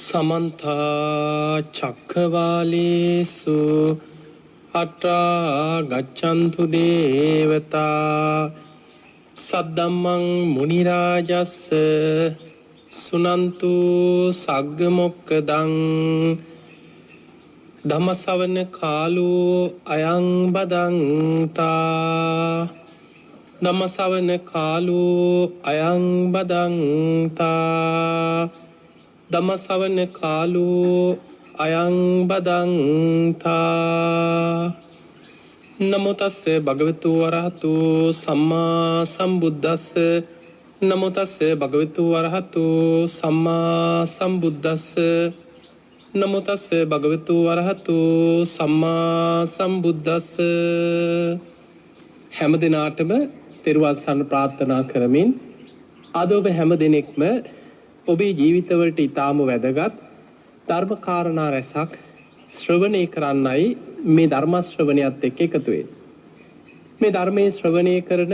समन्ता चक्रवालेषु अत्रा गच्छन्तु देवता सद्धम्मं मुनिराजस्स सुनन्तु सग्गमोक्खदं ධම්මසවන කාලෝ අයං බදන්තා ධම්මසවන කාලෝ අයං බදන්තා ධම්මසවන කාලෝ අයං බදන්තා නමෝ තස්ස භගවතු වරහතු සම්මා සම්බුද්දස්ස නමෝ තස්ස භගවතු වරහතු සම්මා සම්බුද්දස්ස නමෝ තස්ස භගවතු වරහතු සම්මා සම්බුද්දස්ස හැම දිනාටම තෙරුවන් සරණ ප්‍රාර්ථනා කරමින් අද ඔබ හැම දිනෙකම ඔබේ ජීවිතවලට ඊටාම වැදගත් ධර්ම කාරණා රැසක් ශ්‍රවණය කරන්නයි මේ ධර්ම ශ්‍රවණයත් එක්ක එකතු වෙන්නේ. මේ ධර්මයේ ශ්‍රවණය කරන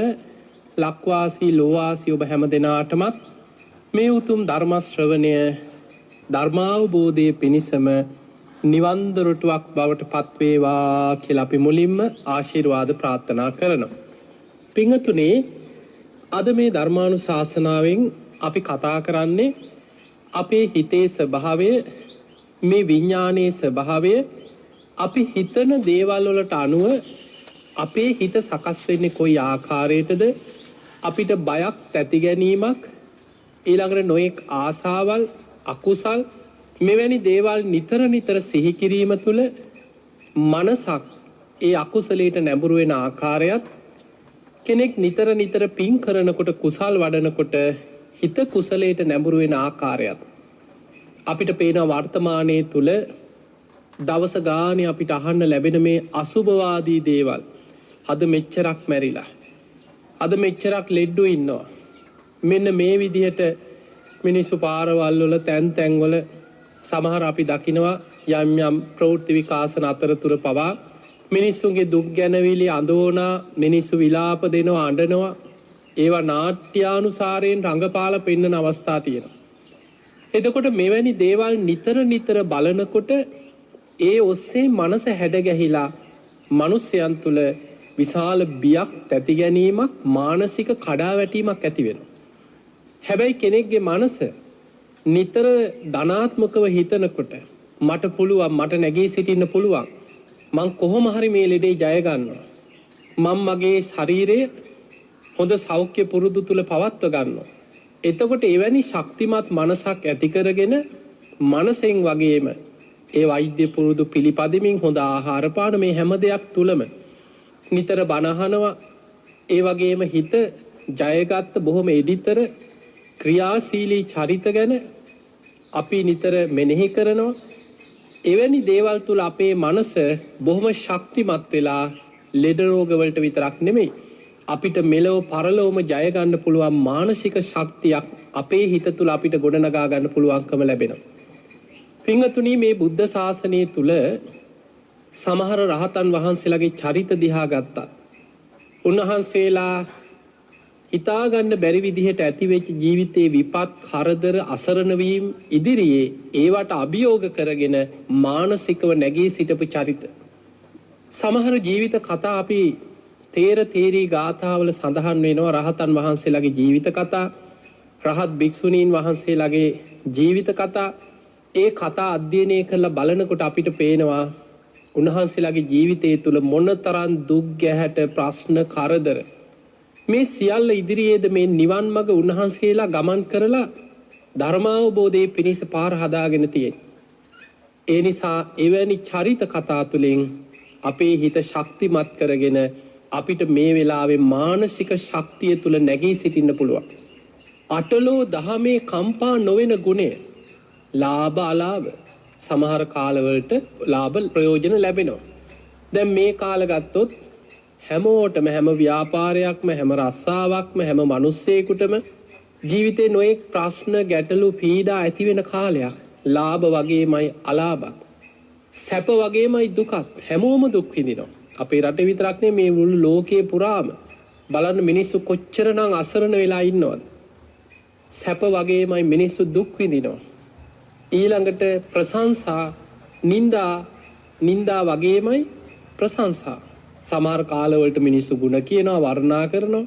ලක්වාසී ලෝවාසී ඔබ හැම දිනාටමත් මේ උතුම් ධර්ම ශ්‍රවණය ධර්මාවබෝධයේ පිණිසම නිවන් දොරටුවක් බවට පත්වේවා කියලා අපි මුලින්ම ආශිර්වාද ප්‍රාර්ථනා කරනවා. පින්තුනේ අද මේ ධර්මානුශාසනාවෙන් අපි කතා කරන්නේ අපේ හිතේ ස්වභාවය, මේ විඥානයේ ස්වභාවය, අපි හිතන දේවල් වලට අනුව අපේ හිත සකස් වෙන්නේ කොයි ආකාරයටද, අපිට බයක්, තැති ගැනීමක්, ඊළඟට නොඑක් ආසාවල්, අකුසල් මෙවැනි දේවල් නිතර නිතර සිහි කිරීම තුළ මනසක් ඒ අකුසලයට නැඹුරු වෙන ආකාරයත්, කෙනෙක් නිතර නිතර පින් කරනකොට කුසල් වඩනකොට හිත කුසලයට නැඹුරු වෙන ආකාරයත් අපිට පේන වර්තමානයේ තුල දවස ගානේ අපිට අහන්න ලැබෙන මේ අසුභවාදී දේවල්. අද මෙච්චරක් මැරිලා, අද මෙච්චරක් ලෙඩ්ඩු ඉන්නවා, මෙන්න මේ විදිහට මිනිස්සු පාරවල් වල තැන් තැන් වල සමහර අපි දකිනවා යම් යම් ප්‍රවෘත්ති විකාශන අතරතුර පවා මිනිස්සුන්ගේ දුක් ගැනවිලි අඳෝනා, මිනිස්සු විලාප දෙනවා, අඬනවා, ඒවා නාට්‍යානුසාරයෙන් රංගපාලා පෙන්වන අවස්ථා තියෙනවා. එතකොට මෙවැනි දේවල් නිතර නිතර බලනකොට ඒ ඔස්සේ මනස හැඩ ගැහිලා මිනිස්යන් තුල විශාල බියක්, තැති ගැනීමක්, මානසික කඩාවැටීමක් ඇති වෙනවා. හැබැයි කෙනෙක්ගේ මනස නිතර ධනාත්මකව හිතනකොට මට පුළුවන්, මට නැගී සිටින්න පුළුවන්, මං කොහොම හරි මේ ලෙඩේ ජය ගන්නවා, මම මගේ ශරීරය හොඳ සෞඛ්‍ය පුරුදු තුල පවත්ව ගන්නවා. එතකොට එවැනි ශක්තිමත් මනසක් ඇති කරගෙන මනසෙන් වගේම ඒ වෛද්‍ය පුරුදු පිළිපදමින් හොඳ ආහාර පාන මේ හැම දෙයක් තුලම නිතර බනහනවා. ඒ වගේම හිත ජයගත්ත බොහොම එඩිතර ක්‍රියාශීලී චරිත ගැන අපි නිතර මෙනෙහි කරනවා. එවැනි දේවල් තුල අපේ මනස බොහොම ශක්තිමත් වෙලා ලෙඩ රෝග වලට විතරක් නෙමෙයි අපිට මෙලොව පරලොවම ජය ගන්න පුළුවන් මානසික ශක්තියක් අපේ හිත තුල අපිට ගොඩනගා ගන්න පුළුවන්කම ලැබෙනවා. පින්වතුනි, මේ බුද්ධ ශාසනය තුල සමහර රහතන් වහන්සේලාගේ චරිත දිහා ගත්තා. උන්වහන්සේලා හිතා ගන්න බැරි විදිහට ඇතිවෙච්ච ජීවිතේ විපත්, කරදර, අසරණ වීම ඉදිරියේ ඒවට අභියෝග කරගෙන මානසිකව නැගී සිටපු චරිත. සමහර ජීවිත කතා අපි තේරී ගාථාවල සඳහන් වෙනවා. රහතන් වහන්සේලාගේ ජීවිත කතා, රහත් භික්ෂුණීන් වහන්සේලාගේ ජීවිත කතා. ඒ කතා අධ්‍යයනය කරලා බලනකොට අපිට පේනවා උන්වහන්සේලාගේ ජීවිතය තුළ මොනතරම් දුක්, ගැහැට, ප්‍රශ්න, කරදර මේ සියල්ල ඉදිරියේද මේ නිවන් මඟ උන්වහන්සේලා ගමන් කරලා ධර්මාවබෝධයේ පිණිස පාර හදාගෙන තියෙනවා. ඒ නිසා එවැනි චරිත කතා තුළින් අපේ හිත ශක්තිමත් කරගෙන අපිට මේ වෙලාවේ මානසික ශක්තිය තුල නැගී සිටින්න පුළුවන්. අටලෝ දහමේ කම්පා නොවන ගුණය, ලාභ අලාභ, සමහර කාලවලට ලාභ ප්‍රයෝජන ලැබෙනවා. දැන් මේ කාල ගත්තොත් හැමෝටම, හැම ව්‍යාපාරයක්ම, හැම රස්සාවක්ම, හැම මිනිස්සෙකුටම ජීවිතේ නොඑක් ප්‍රශ්න, ගැටලු, පීඩා ඇති වෙන කාලයක්. ලාභ වගේමයි අලාභ, සැප වගේමයි දුකත්. හැමෝම දුක් විඳිනවා. අපේ රටේ විතරක් නෙමෙයි මේ මුළු ලෝකේ පුරාම බලන්න මිනිස්සු කොච්චරනම් අසරණ වෙලා ඉන්නවද. සැප වගේමයි මිනිස්සු දුක් විඳිනවා. ඊළඟට ප්‍රශංසා නින්දා වගේමයි ප්‍රශංසා. සමහර කාලවලට මිනිස්සු ಗುಣ කියනවා වර්ණනා කරනවා.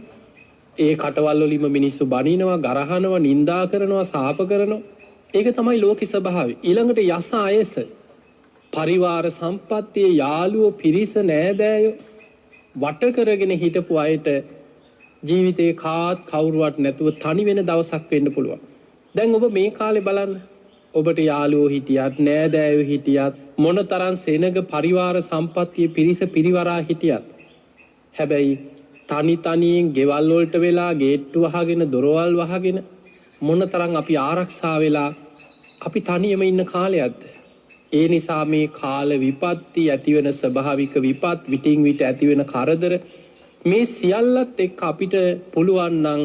ඒ කටවල් වලින්ම මිනිස්සු බනිනවා, ගරහනවා, නින්දා කරනවා, සාප කරනවා. ඒක තමයි ලෝකේ ස්වභාවය. ඊළඟට යස අයස පරිවාර සම්පත්තිය යාළුවෝ පිරිස නෑදෑයෝ වට කරගෙන හිටපු අයට ජීවිතේ කාත් කවුරුවත් නැතුව තනි වෙන දවසක් වෙන්න පුළුවන්. දැන් ඔබ මේ කාලේ බලන්න. ඔබට යාළුවෝ හිටියත් නෑදෑයෝ හිටියත් මොනතරම් සෙනග පරිවාර සම්පත්තිය පිරිස පිරිවරා හිටියත් හැබැයි තනියෙන් ගෙවල් වලට වෙලා ගේට්ටු වහගෙන දොරවල් වහගෙන මොනතරම් අපි ආරක්ෂා වෙලා අපි තනියම ඉන්න කාලයක්ද? ඒ නිසා මේ කාල විපත්ති ඇතිවෙන ස්වභාවික විපත් විටින් විට ඇතිවෙන කරදර මේ සියල්ලත් එක්ක අපිට පුළුවන් නම්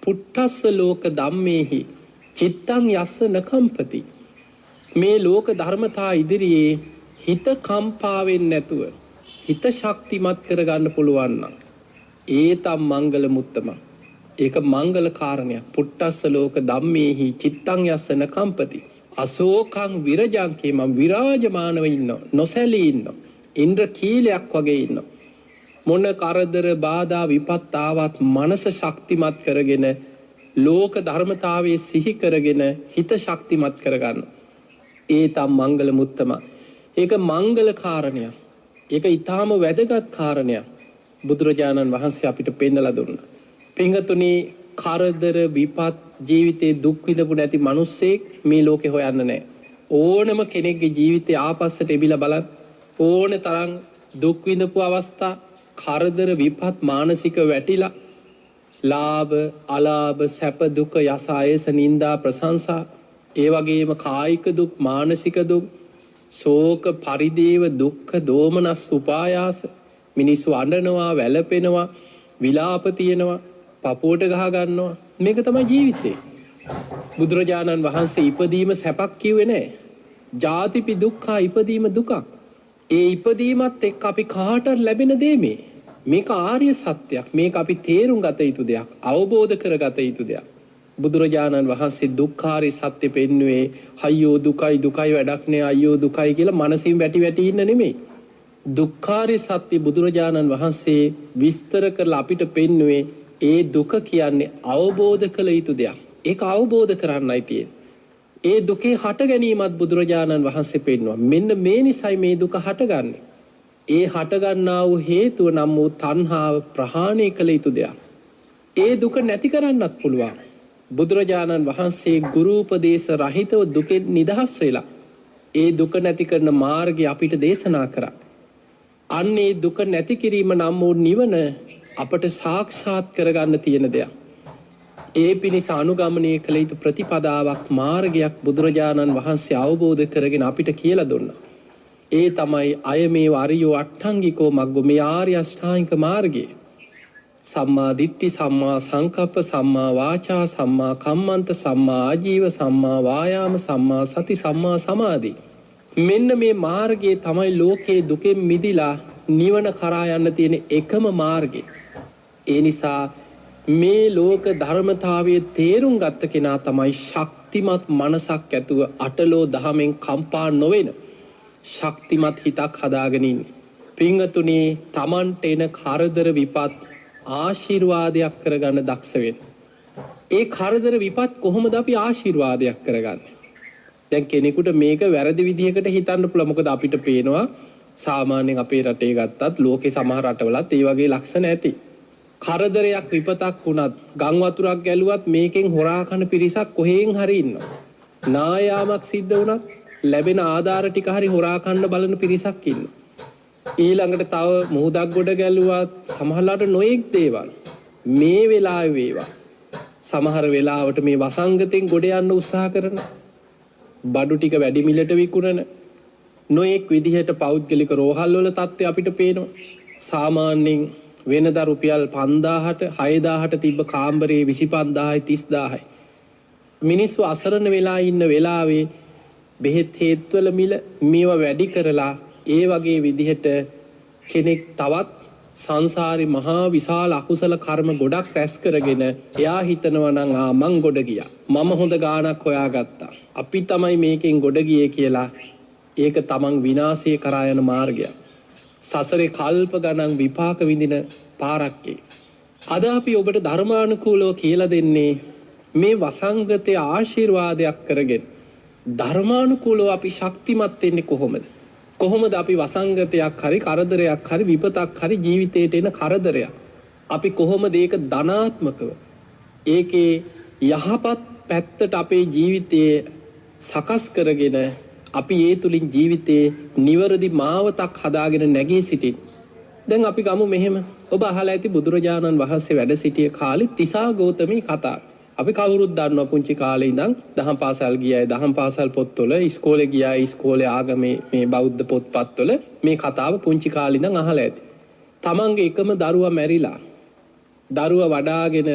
පුට්ටස්ස ලෝක ධම්මේහි චිත්තං යස්ස නකම්පති මේ ලෝක ධර්මතා ඉදිරියේ හිත කම්පා වෙන්නේ නැතුව හිත ශක්තිමත් කරගන්න පුළුවන් නම් ඒතම් මංගල මුත්තම ඒක මංගල කාරණයක්. පුට්ටස්ස ලෝක ධම්මේහි චිත්තං යස්ස නකම්පති අශෝකං විරජංකේ මම විරාජමානව ඉන්නවා, නොසැලී ඉන්නවා, ඉන්ද්‍ර කීලයක් වගේ ඉන්නවා. මොන කරදර බාධා විපත් ආවත් මනස ශක්තිමත් කරගෙන ලෝක ධර්මතාවයේ සිහි කරගෙන හිත ශක්තිමත් කරගන්න. ඒ තම මංගල මුත්තම. ඒක මංගල කාරණයක්. ඒක ඊටාම වැදගත් කාරණයක්. බුදුරජාණන් වහන්සේ අපිට පෙන්නලා දුන්නා. පින්වතුනි, කරදර විපත් ජීවිතේ දුක් විඳපු නැති මිනිස්සෙක් මේ ලෝකේ හොයන්න නැහැ. ඕනම කෙනෙක්ගේ ජීවිතේ ආපස්සට එබිලා බලන්න. ඕන තරම් දුක් විඳපු අවස්ථා, කරදර විපත් මානසික වැටිලා ලාභ අලාභ සැප දුක යස ආයස නිന്ദා ප්‍රශංසා ඒ වගේම කායික දුක් මානසික දුක් ශෝක පරිදේව දුක්ඛ දෝමනස් උපායාස මිනිස්සු අඬනවා වැළපෙනවා විලාප තියෙනවා පපුවට ගහ ගන්නවා. මේක තමයි ජීවිතේ. බුදුරජාණන් වහන්සේ ඉපදීම සැපක් කිව්වේ නෑ. ජාතිපි දුක්ඛා ඉපදීම දුකක්. ඒ ඉපදීමත් එක්ක අපි කාටවත් ලැබෙන දේ මේක ආර්ය සත්‍යයක්. මේක අපි තේරුම් ගත යුතු දෙයක්, අවබෝධ කරගත යුතු දෙයක්. බුදුරජාණන් වහන්සේ දුක්ඛාරී සත්‍ය පෙන්වුවේ අයියෝ දුකයි දුකයි වැඩක් නෑ අයියෝ දුකයි කියලා මනසින් වැටි ඉන්න නෙමෙයි. දුක්ඛාරී සත්‍ය බුදුරජාණන් වහන්සේ විස්තර කරලා අපිට පෙන්වුවේ ඒ දුක කියන්නේ අවබෝධ කළ යුතු දෙයක්. ඒක අවබෝධ කරන්නයි තියෙන්නේ. ඒ දුකේ හට ගැනීමත් බුදුරජාණන් වහන්සේ පෙන්වුවා. මෙන්න මේ නිසයි මේ දුක හටගන්නේ. ඒ හටගන්නා වූ හේතුව නම් වූ තණ්හාව ප්‍රහාණය කළ යුතු දෙයක්. ඒ දුක නැති කරන්නත් පුළුවන්. බුදුරජාණන් වහන්සේ ගුරු උපදේශ රහිතව දුකෙන් නිදහස් වෙලා ඒ දුක නැති කරන මාර්ගය අපිට දේශනා කරා. අන්නේ දුක නැති කිරීම නම් වූ නිවන අපට සාක්ෂාත් කරගන්න තියෙන දෙයක්. ඒ පිණිස අනුගමනය කළ යුතු ප්‍රතිපදාවක් මාර්ගයක් බුදුරජාණන් වහන්සේ අවබෝධ කරගෙන අපිට කියලා දුන්නා. ඒ තමයි අය මේ වරියෝ අට්ඨංගිකෝ මග්ගෝ මේ ආර්ය අෂ්ටාංගික මාර්ගය. සම්මා දිට්ඨි සම්මා සංකප්ප සම්මා වාචා සම්මා කම්මන්ත සම්මා ආජීව සම්මා වායාම සම්මා සති සම්මා සමාධි. මෙන්න මේ මාර්ගයේ තමයි ලෝකේ දුකෙන් මිදිලා නිවන කරා යන්න තියෙන එකම මාර්ගය. ඒ නිසා මේ ලෝක ධර්මතාවයේ තේරුම් ගත්ත කෙනා තමයි ශක්තිමත් මනසක් ඇතුව අටලෝ දහමෙන් කම්පා නොවෙන ශක්තිමත් හිතක් හදාගෙන ඉන්නේ. පින්වතුනි, Tamanට එන කරදර විපත් ආශිර්වාදයක් කරගන්න දක්ෂ වෙන්න. ඒ කරදර විපත් කොහොමද අපි ආශිර්වාදයක් කරගන්නේ? දැන් කෙනෙකුට මේක වැරදි විදිහකට හිතන්න පුළුවන්. මොකද අපිට පේනවා සාමාන්‍යයෙන් අපේ රටේ ගත්තත් ලෝකේ සමහර රටවලත් ඒ වගේ ලක්ෂණ ඇති. කරදරයක් විපතක් වුණත් ගම් වතුරක් ගැලුවත් මේකෙන් හොරා කන පිරිසක් කොහෙන් හරි ඉන්නවා. නායාමක් සිද්ධ වුණත් ලැබෙන ආධාර ටික හරි හොරා කන්න බලන පිරිසක් ඉන්නවා. ඊළඟට තව මුහුදක් ගොඩ ගැලුවත් සමහරලාට නොඑක් දේවල් මේ වෙලාවේ වේවා. සමහර වෙලාවට මේ වසංගතෙන් ගොඩ යන්න උත්සාහ කරන බඩු ටික වැඩි මිලට විකුණන නොඑක් විදිහට පෞද්ගලික රෝහල් වල තත්ත්වය අපිට පේනවා. සාමාන්‍යයෙන් වෙනදා රුපියල් 5000ට 6000ට තිබ්බ කාමරේ 25000යි 30000යි. මිනිස්සු අසරණ වෙලා ඉන්න වෙලාවේ බෙහෙත් හේත්වල මිල මේවා වැඩි කරලා ඒ වගේ විදිහට කෙනෙක් තවත් සංසාරේ මහා විශාල අකුසල කර්ම ගොඩක් රැස් කරගෙන එයා හිතනවා නම් මං ගොඩ ගියා. මම හොඳ ගාණක් හොයාගත්තා. අපි තමයි මේකෙන් ගොඩ ගියේ කියලා ඒක තමන් විනාශය කරා යන මාර්ගයක්. සසරේ කල්ප ගණන් විපාක විඳින පාරක්කේ. අද අපි ඔබට ධර්මානුකූලව කියලා දෙන්නේ මේ වසංගතයේ ආශිර්වාදයක් කරගෙන ධර්මානුකූලව අපි ශක්තිමත් වෙන්නේ කොහොමද? කොහොමද අපි වසංගතයක් හරි කරදරයක් හරි විපතක් හරි ජීවිතේට එන කරදරයක් අපි කොහොමද ඒක ධනාත්මකව ඒකේ යහපත් පැත්තට අපේ ජීවිතයේ සකස් කරගෙන අපි ඒ තුලින් ජීවිතේ නිවැරදි මාවතක් හදාගෙන නැගී සිටින්. දැන් අපි ගමු මෙහෙම. ඔබ අහලා ඇති බුදුරජාණන් වහන්සේ වැඩ සිටිය කාලේ තිසා ගෞතමී කතාව. අපි කවුරුත් දන්නවා පුංචි කාලේ ඉඳන් දහම් පාසල් ගියයි දහම් පාසල් පොත්වල ඉස්කෝලේ ගියයි ඉස්කෝලේ ආගමේ මේ බෞද්ධ පොත්පත්වල මේ කතාව පුංචි කාලේ ඉඳන් අහලා ඇති. තමන්ගේ එකම දරුවා මැරිලා දරුවා වඩාගෙන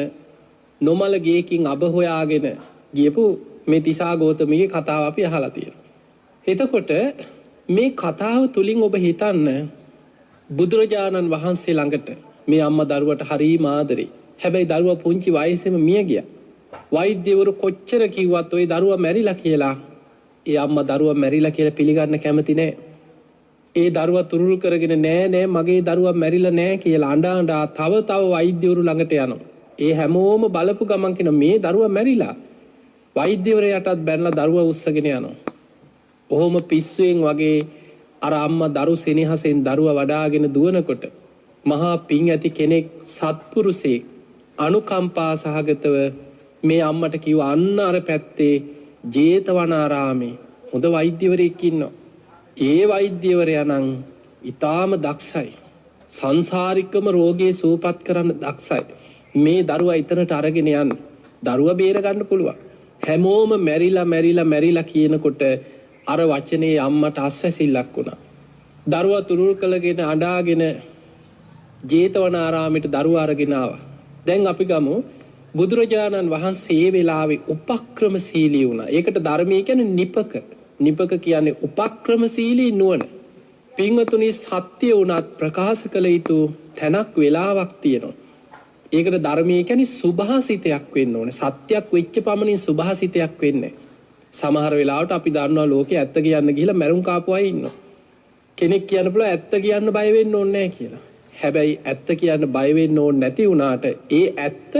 නොමල ගේකින් අබ හොයාගෙන ගියපු මේ තිසා ගෞතමීගේ කතාව අපි අහලා තියෙනවා. එතකොට මේ කතාව තුලින් ඔබ හිතන්න බුදුරජාණන් වහන්සේ ළඟට මේ අම්මා දරුවට හරිම ආදරේ. හැබැයි දරුවා පුංචි වයසේම මිය ගියා. වෛද්‍යවරු කොච්චර කිව්වත් ওই දරුවා මැරිලා කියලා ඒ අම්මා දරුවා මැරිලා කියලා පිළිගන්න කැමති නෑ. ඒ දරුවා තුරුල් කරගෙන නෑ මගේ දරුවා මැරිලා නෑ කියලා අඬා තව වෛද්‍යවරු ළඟට යනවා. ඒ හැමෝම බලපු ගමන් කියන මේ දරුවා මැරිලා. වෛද්‍යවරයාටත් බැනලා දරුවා උස්සගෙන යනවා. ඔහොම පිස්සුවෙන් වගේ අර අම්මා දරු සෙනෙහසෙන් දරුවා වඩාගෙන දුවනකොට මහා පිං ඇති කෙනෙක් සත්පුරුෂයෙක් අනුකම්පා සහගතව මේ අම්මට කිව්ව අන්න අර පැත්තේ ජේතවනාරාමේ හොඳ වෛද්‍යවරයෙක් ඉන්නවා. ඒ වෛද්‍යවරයා නම් ඊටාම දක්ෂයි. සංසාරිකම රෝගේ සුවපත් කරන්න දක්ෂයි. මේ දරුවා ඊතනට අරගෙන යන්න. දරුවා බේර ගන්න පුළුවන්. හැමෝම මැරිලා කියනකොට අර වචනේ අම්මට අස්වැසිල්ලක් වුණා. දරුවා තුරුල් කළගෙන අඬාගෙන ජේතවනාරාමයට දරුවා අරගෙන ආවා. දැන් අපි ගමු බුදුරජාණන් වහන්සේ ඒ වෙලාවේ උපක්‍රමශීලී වුණා. ඒකට ධර්මයේ කියන්නේ නිපක. නිපක කියන්නේ උපක්‍රමශීලී නුවණ. පින්වතුනි සත්‍ය උනත් ප්‍රකාශ කළ යුතු තැනක් වෙලාවක් තියෙනවා. ඒකට ධර්මයේ කියන්නේ සුභාසිතයක් වෙන්න ඕනේ. සත්‍යක් වෙච්ච පමණින් සුභාසිතයක් වෙන්නේ. සමහර වෙලාවට අපි දන්නවා ලෝකේ ඇත්ත කියන්න ගිහිල්ලා මැරුම් කාපු අය ඉන්නවා. කෙනෙක් කියන්න පුළුවන් ඇත්ත කියන්න බය වෙන්න ඕනේ නැහැ කියලා. හැබැයි ඇත්ත කියන්න බය වෙන්න ඕනේ නැති වුණාට ඒ ඇත්ත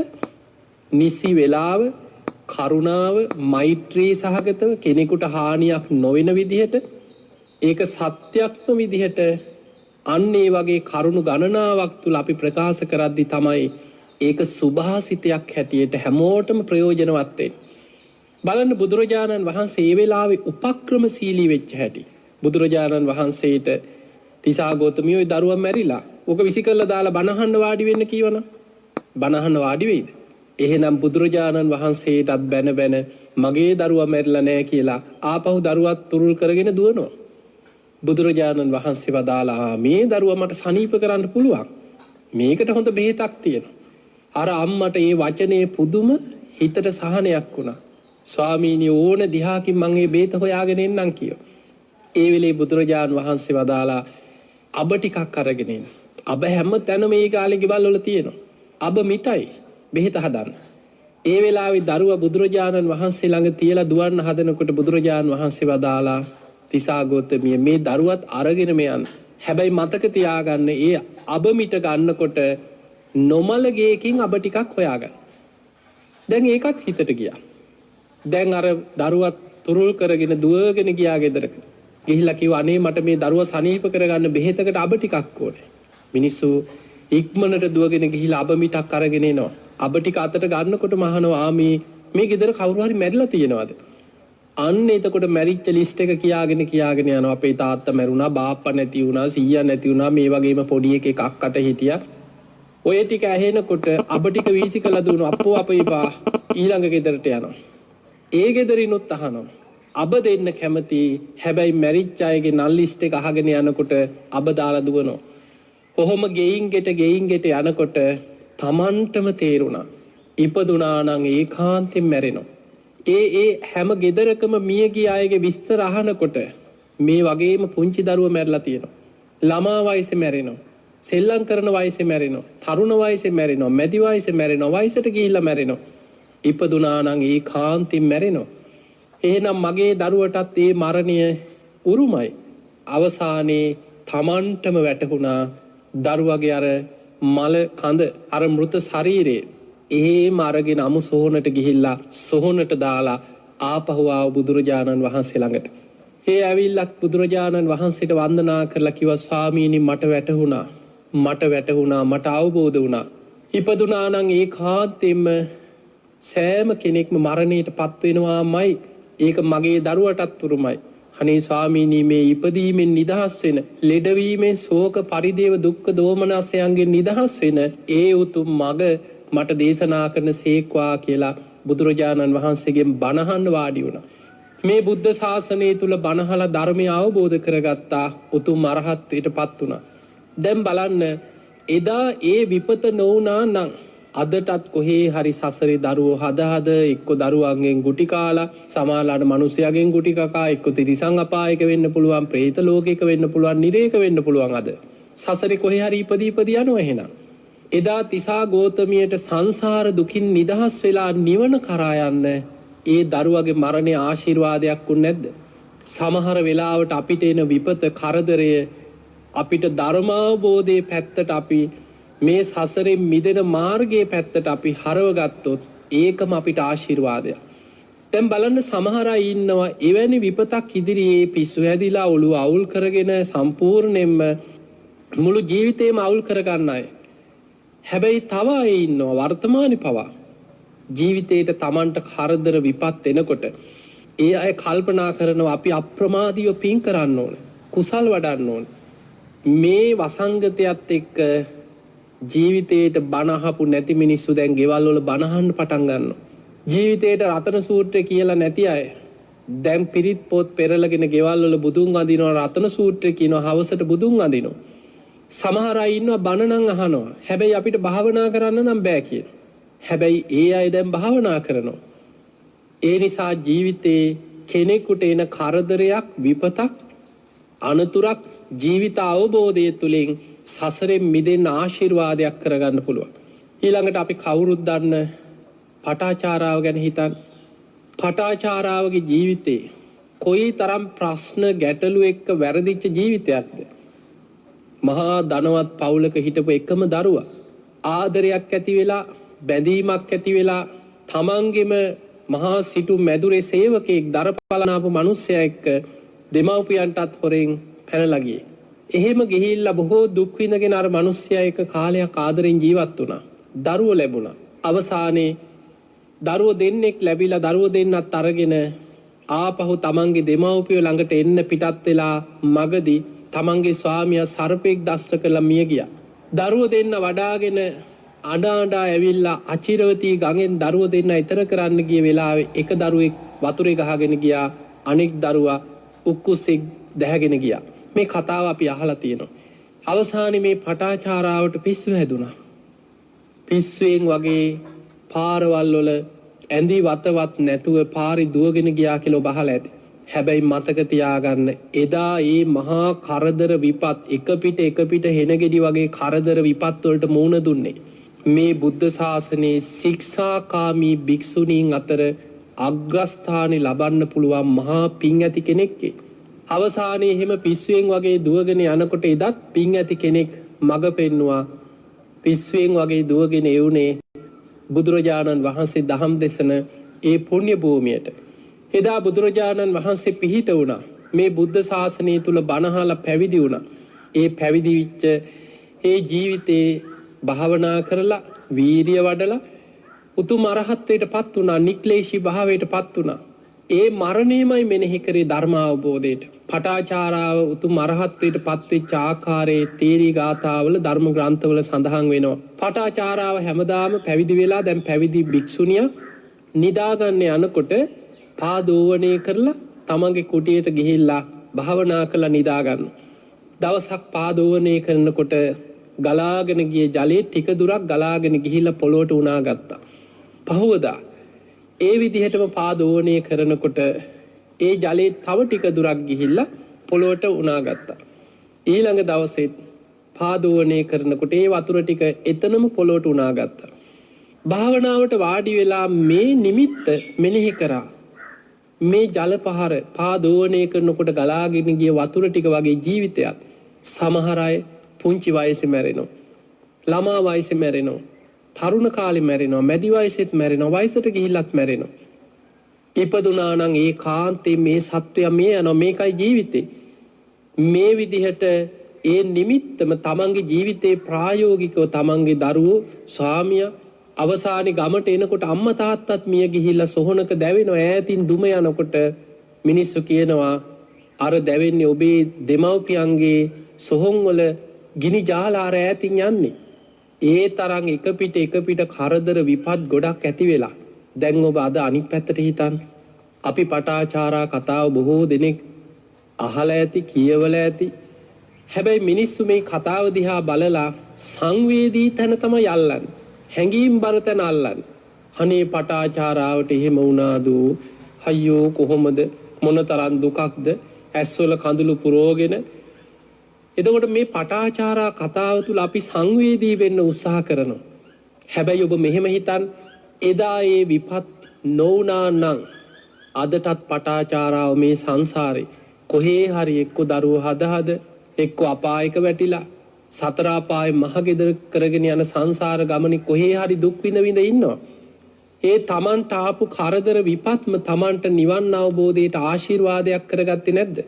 නිසි වෙලාව කරුණාව මෛත්‍රී සහගතව කෙනෙකුට හානියක් නොවන විදිහට ඒක සත්‍යක්ම විදිහට අන්න ඒ වගේ කරුණු ගණනාවක් තුල අපි ප්‍රකාශ කරද්දී තමයි ඒක සුභාසිතයක් හැටියට හැමෝටම ප්‍රයෝජනවත් වෙන්නේ. බලන්න බුදුරජාණන් වහන්සේ ඒ වෙලාවේ උපක්‍රමශීලී වෙච්ච හැටි. බුදුරජාණන් වහන්සේට තිසා ගෞතමිය ওই දරුවා මැරිලා ඕක විසිකල්ලා දාලා බණහන්න වාඩි වෙන්න කියවනම් බණහන්න වාඩි වෙයිද? එහෙනම් බුදුරජාණන් වහන්සේටත් බැන මගේ දරුවා මැරිලා නෑ කියලා ආපහු දරුවත් තුරුල් කරගෙන දුවනවා. බුදුරජාණන් වහන්සේ වදාලා මේ දරුවා මට සනීප කරන්න පුළුවන්. මේකට හොඳ බෙහෙතක් තියෙනවා. අර අම්මට ඒ වචනේ පුදුම හිතට සහනයක් වුණා. ස්වාමීනි ඕන දිහාකින් මං මේ බෙහෙත හොයාගෙන එන්නම් කියෝ. ඒ වෙලේ බුදුරජාණන් වහන්සේ වදාලා අබ ටිකක් අරගෙන එන්න. අබ හැම තැනම මේ කාලේ ගෙවල් වල තියෙනවා. අබ මිටයි බෙහෙත හදන්න. ඒ වෙලාවේ දරුවා බුදුරජාණන් වහන්සේ ළඟ තියලා දුවන්න හදනකොට බුදුරජාණන් වහන්සේ වදාලා තිසා ගෞතමිය මේ දරුවත් අරගෙන මෙයන්. හැබැයි මතක තියාගන්න ඒ අබ මිට ගන්නකොට නොමල ගේකින් අබ ටිකක් හොයාගන්න. දැන් ඒකත් හිතට ගියා. දැන් අර දරුවත් තුරුල් කරගෙන දුවගෙන ගියා ගෙදරට. ගිහිල්ලා කිව්වා අනේ මට මේ දරුවා සනීප කරගන්න බෙහෙතකට අබ ටිකක් ඕනේ. මිනිස්සු ඉක්මනට දුවගෙන ගිහිල්ලා අබ මිටක් අරගෙන එනවා. අබ ටික අතට ගන්නකොටම අහනවා මේ ගෙදර කවුරු හරි මැරිලා තියෙනවද? අන්න එතකොට මැරිච්ච ලිස්ට් එක කියාගෙන යනවා. අපේ තාත්තා මැරුණා, බාප්පා නැති වුණා, සීයා නැති වුණා, මේ වගේම පොඩි එකෙක් අක්කට හිටියා. ඔය ටික ඇහෙනකොට අබ ටික වීසි කළා දුවනවා. අපෝ අපේ බා ඊළඟ ගෙදරට යනවා. ඒ ගෙදරිනුත් අහනවා. අබ දෙන්න කැමති. හැබැයි මැරිච්ච අයගේ නල් ලිස්ට් එක අහගෙන යනකොට අබ දාලා දුවනවා. කොහොම ගෙයින් ගෙට යනකොට තමන්ටම තේරුණා ඉපදුනා නම් ඒකාන්තයෙන් මැරෙනවා. ඒ හැම ගෙදරකම මිය ගිය අයගේ විස්තර අහනකොට මේ වගේම පුංචි දරුවෝ මැරලා තියෙනවා. ළමා වයසේ මැරෙනවා. සෙල්ලම් කරන වයසේ මැරෙනවා. තරුණ වයසේ මැරෙනවා. මැදි වයසේ මැරෙනවා. වයසට ගිහිල්ලා මැරෙනවා. ඉපදුනා නම් ඒකාන්තයෙන් මැරෙනවා. එහෙනම් මගේ දරුවටත් ඒ මරණය උරුමයි. අවසානයේ තමන්ටම වැටහුණා දරුවගේ අර මල කඳ අර මෘත ශරීරයේ එහෙම අරගෙන අමු සොහොනට ගිහිල්ලා සොහොනට දාලා ආපහු ආව බුදුරජාණන් වහන්සේ ළඟට. ඒ ඇවිල්ලා බුදුරජාණන් වහන්සේට වන්දනා කරලා කිව්වා ස්වාමීනි මට වැටහුණා මට අවබෝධ වුණා. ඉපදුනා නම් ඒකාන්තයෙන්ම සෑම කෙනෙක්ම මරණයට පත් වෙනවාමයි. ඒක මගේ දරුවටත් උරුමයි. අනේ ස්වාමීනි මේ ඉපදීමෙන් නිදහස් වෙන, ලෙඩවීමෙන් ශෝක පරිදේව දුක්ඛ දෝමනස්යන්ගෙන් නිදහස් වෙන ඒ උතුම් මඟ මට දේශනා කරන සේක්වා කියලා බුදුරජාණන් වහන්සේගෙන් බණහන්න වාඩි වුණා. මේ බුද්ධ ශාසනය තුල බණහලා ධර්මය අවබෝධ කරගත්තා. උතුම් අරහත්ත්වයට පත් වුණා. දැන් බලන්න එදා ඒ විපත නොවුනා නම් අදටත් කොහේ හරි සසරේ දරුවෝ හද එක්ක දරුවන්ගෙන් ගුටි කාලා සමාලාට මිනිසයාගෙන් ගුටි කකා එක්ක තිරිසන් අපායක වෙන්න පුළුවන්, പ്രേත ලෝකයක වෙන්න පුළුවන්, නිරේක වෙන්න පුළුවන්. අද සසරේ කොහේ හරි ඉපදී යනවා. එහෙනම් එදා තිසා ගෝතමියට සංසාර දුකින් නිදහස් වෙලා නිවන කරා යන්න ඒ දරුවගේ මරණය ආශිර්වාදයක් වුනේ නැද්ද? සමහර වෙලාවට අපිට එන විපත කරදරය අපිට ධර්මාවබෝධයේ පැත්තට අපි මේ සසරෙන් මිදෙන මාර්ගයේ පැත්තට අපි හරව ගත්තොත් ඒකම අපිට ආශිර්වාදයක්. දැන් බලන්න සමහර අය ඉන්නවා එවැනි විපතක් ඉදිරියේ පිස්සු හැදිලා ඔළුව අවුල් කරගෙන සම්පූර්ණයෙන්ම මුළු ජීවිතේම අවුල් කරගන්න අය. හැබැයි තව අය ඉන්නවා වර්තමානයේ පවා ජීවිතේට Tamanට කරදර විපත් එනකොට ඒ අය කල්පනා කරනවා අපි අප්‍රමාදීව පින් කරන්න ඕනේ, කුසල් වඩන්න ඕනේ. මේ වසංගතයත් එක්ක ජීවිතේට බණ අහපු නැති මිනිස්සු දැන් ගෙවල් වල බණ අහන්න පටන් ගන්නවා. ජීවිතේට රතන සූත්‍රය කියලා නැති අය දැන් පිරිත් පොත් පෙරලගෙන ගෙවල් වල බුදුන් වඳිනවා, රතන සූත්‍රය කියනවා, හවසට බුදුන් වඳිනවා. සමහර අය ඉන්නවා බණ නම් අහනවා. හැබැයි අපිට භාවනා කරන්න නම් බෑ කියන. හැබැයි ඒ අය දැන් භාවනා කරනවා. ඒ නිසා ජීවිතේ කෙනෙකුට එන කරදරයක්, විපතක්, අනතුරක් ජීවිත අවබෝධය තුළින් සසරෙන් මිදෙන්න ආශිර්වාදයක් කරගන්න පුළුවන්. ඊළඟට අපි කවුරුත් දන්න පටාචාරාව ගැන හිතන්න. පටාචාරාවගේ ජීවිතේ කොයි තරම් ප්‍රශ්න ගැටලු එක්ක වැරදිච්ච ජීවිතයක්ද? මහා ධනවත් පවුලක හිටපු එකම දරුවා ආදරයක් ඇති වෙලා, බැඳීමක් ඇති වෙලා තමන්ගෙම මහා සිටු මැදුරේ සේවකයෙක් දරපලනාපු මිනිස්සයා එක්ක දෙමව්පියන්ටත් හොරෙන් පැනලා ගියේ. එහෙම ගිහිල්ලා බොහෝ දුක් විඳගෙන අර මිනිස්සයා එක්ක කාලයක් ආදරෙන් ජීවත් වුණා. දරුවෝ ලැබුණා. අවසානයේ දරුවෝ දෙන්නෙක් ලැබිලා දරුවෝ දෙන්නත් අරගෙන ආපහු තමන්ගේ දෙමව්පියෝ ළඟට එන්න පිටත් වෙලා මගදී තමන්ගේ ස්වාමියා සර්පෙක් දෂ්ට කරලා මිය ගියා. දරුවෝ දෙන්න වඩාගෙන අඬා ඇවිල්ලා අචිරවතී ගඟෙන් දරුවෝ දෙන්න ඈතර කරන්න ගිය වෙලාවේ එක දරුවෙක් වතුරේ ගහගෙන ගියා. අනෙක් දරුවා උක්කුසෙක් දැහැගෙන ගියා. මේ කතාව අපි අහලා තියෙනවා. අවසානයේ මේ පටාචාරාවට පිස්සු හැදුනා. පිස්සුවෙන් වගේ පාරවල් වල ඇඳි වතවත් නැතුව පාරේ දුවගෙන ගියා කියලා ඔබ අහලා ඇති. හැබැයි මතක තියාගන්න එදා මේ මහා කරදර විපත් එක පිට හෙනගෙඩි වගේ කරදර විපත් වලට මුහුණ දුන්නේ මේ බුද්ධ ශාසනයේ ශික්ෂාකාමී භික්ෂුණීන් අතර අග්‍රස්ථානෙ ලබන්න පුළුවන් මහා පිං ඇති කෙනෙක්ගේ. අවසානයේ එහෙම පිස්සුවෙන් වගේ දුවගෙන යනකොට එදත් පිං ඇති කෙනෙක් මඟ පෙන්නවා. පිස්සුවෙන් වගේ දුවගෙන එවුනේ බුදුරජාණන් වහන්සේ දහම් දෙසන ඒ පුණ්‍ය භූමියට. එදා බුදුරජාණන් වහන්සේ පිහිට වුණා. මේ බුද්ධ ශාසනය තුල බණහලා පැවිදි වුණා. ඒ පැවිදි විච්ච ඒ ජීවිතේ භාවනා කරලා වීරිය වඩලා උතුම් අරහත්ත්වයට පත් වුණා. නික්ලේශී භාවයට පත් වුණා. ඒ මරණයමයි මෙනෙහි කරේ ධර්ම අවබෝධයට. පටාචාරාව උතුම් අරහත්ත්වයට පත්වෙච්ච ආකාරයේ තේරී ගාථාවල ධර්ම ග්‍රන්ථවල සඳහන් වෙනවා. පටාචාරාව හැමදාම පැවිදි වෙලා දැන් පැවිදි භික්ෂුණිය නිදාගන්න යනකොට පාදෝවණය කරලා තමන්ගේ කුටියට ගිහිල්ලා භාවනා කරලා නිදා ගන්න. දවසක් පාදෝවණය කරනකොට ගලාගෙන ගිය ජලයේ ටික දුරක් ගලාගෙන ගිහිල්ලා පොළොවට උනා ගත්තා. පහවදා ඒ විදිහටම පාදෝවණය කරනකොට ඒ ජලයේ තව ටික දුරක් ගිහිල්ලා පොළොවට උනා ගත්තා. ඊළඟ දවසෙත් පාදෝවණය කරනකොට ඒ වතුර ටික එතනම පොළොවට උනා ගත්තා. භාවනාවට වාඩි වෙලා මේ නිමිත්ත මෙනෙහි කරා. මේ ජල පහර පාදෝවණය කරනකොට ගලාගෙන ගිය වතුර ටික වගේ ජීවිතයක්. සමහර අය පුංචි වයසේ මැරෙනවා. ළමා වයසේ මැරෙනවා. තරුණ කාලේ මැරෙනවා. මැදි වයසෙත් මැරෙනවා. වයසට ගිහිල්ලත් මැරෙනවා. ඉපදුනා නම් ඒ කාන්තේ මේ සත්වයා මේ යනවා. මේකයි ජීවිතේ. මේ විදිහට ඒ නිමිත්තම තමන්ගේ ජීවිතේ ප්‍රායෝගිකව තමන්ගේ දරුවෝ ස්වාමියා අවසානයේ ගමට එනකොට අම්මා තාත්තත් මිය ගිහිල්ලා සොහනක දැවෙනවා. ඈතින් දුම යනකොට මිනිස්සු කියනවා අර දැවෙන්නේ ඔබේ දෙමව්පියන්ගේ සොහොන් වල ගිනි ජාලාර ඈතින් යන්නේ. ඒ තරම් එක පිට කරදර විපත් ගොඩක් ඇති වෙලා. දැන් ඔබ අද අනිත් පැත්තට හිතන්න. අපි පටාචාරා කතාව බොහෝ දෙනෙක් අහලා ඇති, කියවලා ඇති. හැබැයි මිනිස්සු මේ කතාව දිහා බලලා සංවේදී තැන තමයි අල්ලන්නේ. හැඟීම් බර තැන අල්ලන්නේ. අනේ පටාචාරාවට එහෙම වුණාද? අයියෝ කොහොමද? මොනතරම් දුකක්ද? ඇස්වල කඳුළු පුරෝගෙන. එතකොට මේ පටාචාරා කතාව තුල අපි සංවේදී වෙන්න උත්සාහ කරනවා. හැබැයි ඔබ මෙහෙම හිතන්න, එදා ඒ විපත් නොවුනා නම් අදටත් පටාචාරාව මේ සංසාරේ කොහේ හරි එක්ක දරුවෝ හද එක්ක අපායක වැටිලා සතර අපායේ මහගෙදර කරගෙන යන සංසාර ගමනේ කොහේ හරි දුක් විඳ ඉන්නවා. ඒ තමන්ට ආපු කරදර විපත්ම තමන්ට නිවන් අවබෝධයට ආශිර්වාදයක් කරගත්තේ නැද්ද?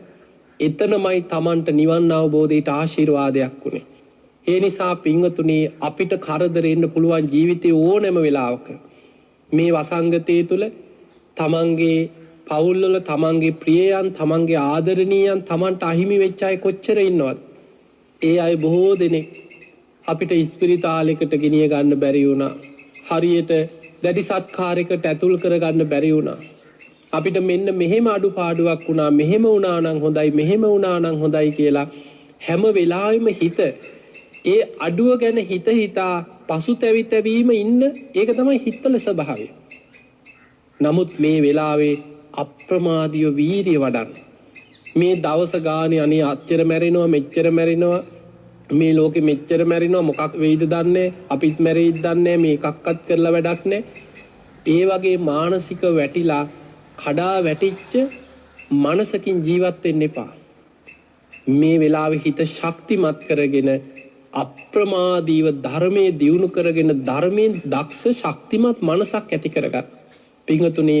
එතනමයි තමන්ට නිවන් අවබෝධයට ආශිර්වාදයක් උනේ. ඒ නිසා පින්වතුනි, අපිට කරදර එන්න පුළුවන් ජීවිතේ ඕනෑම වෙලාවක. මේ වසංගතයේ තුල තමන්ගේ පවුල්වල තමන්ගේ ප්‍රියයන්, තමන්ගේ ආදරණීයන් තමන්ට අහිමි වෙච්ච අය කොච්චර ඉන්නවද? ඒ අය බොහෝ දෙනෙක් අපිට ඉස්පිරිතාලයකට ගෙනිය ගන්න බැරි වුණා. හරියට දැඩි සත්කාරයකට ඇතුල් කරගන්න බැරි වුණා. අපිට මෙන්න මෙහෙම අඩුපාඩුවක් වුණා, මෙහෙම වුණා නම් හොඳයි, මෙහෙම වුණා නම් හොඳයි කියලා හැම වෙලාවෙම හිත ඒ අඩුව ගැන හිතා පසුතැවිතැවීම ඉන්න, ඒක තමයි හිතවල ස්වභාවය. නමුත් මේ වෙලාවේ අප්‍රමාදීව වීරිය වඩන්න. මේ දවස ගානේ අනේ අච්චර මැරෙනවා, මෙච්චර මැරෙනවා, මේ ලෝකෙ මෙච්චර මැරෙනවා, මොකක් වෙයිද දන්නේ, අපිත් මැරෙයිද දන්නේ, මේ එකක්වත් කරලා වැඩක් නැහැ. ඒ වගේ මානසික වැටිලා කඩා වැටිච්ච මනසකින් ජීවත් වෙන්න එපා. මේ වෙලාවේ හිත ශක්තිමත් කරගෙන අප්‍රමාදීව ධර්මයේ දියුණු කරගෙන ධර්මයෙන් දක්ෂ ශක්තිමත් මනසක් ඇති කරගන්න. පින්වතුනි,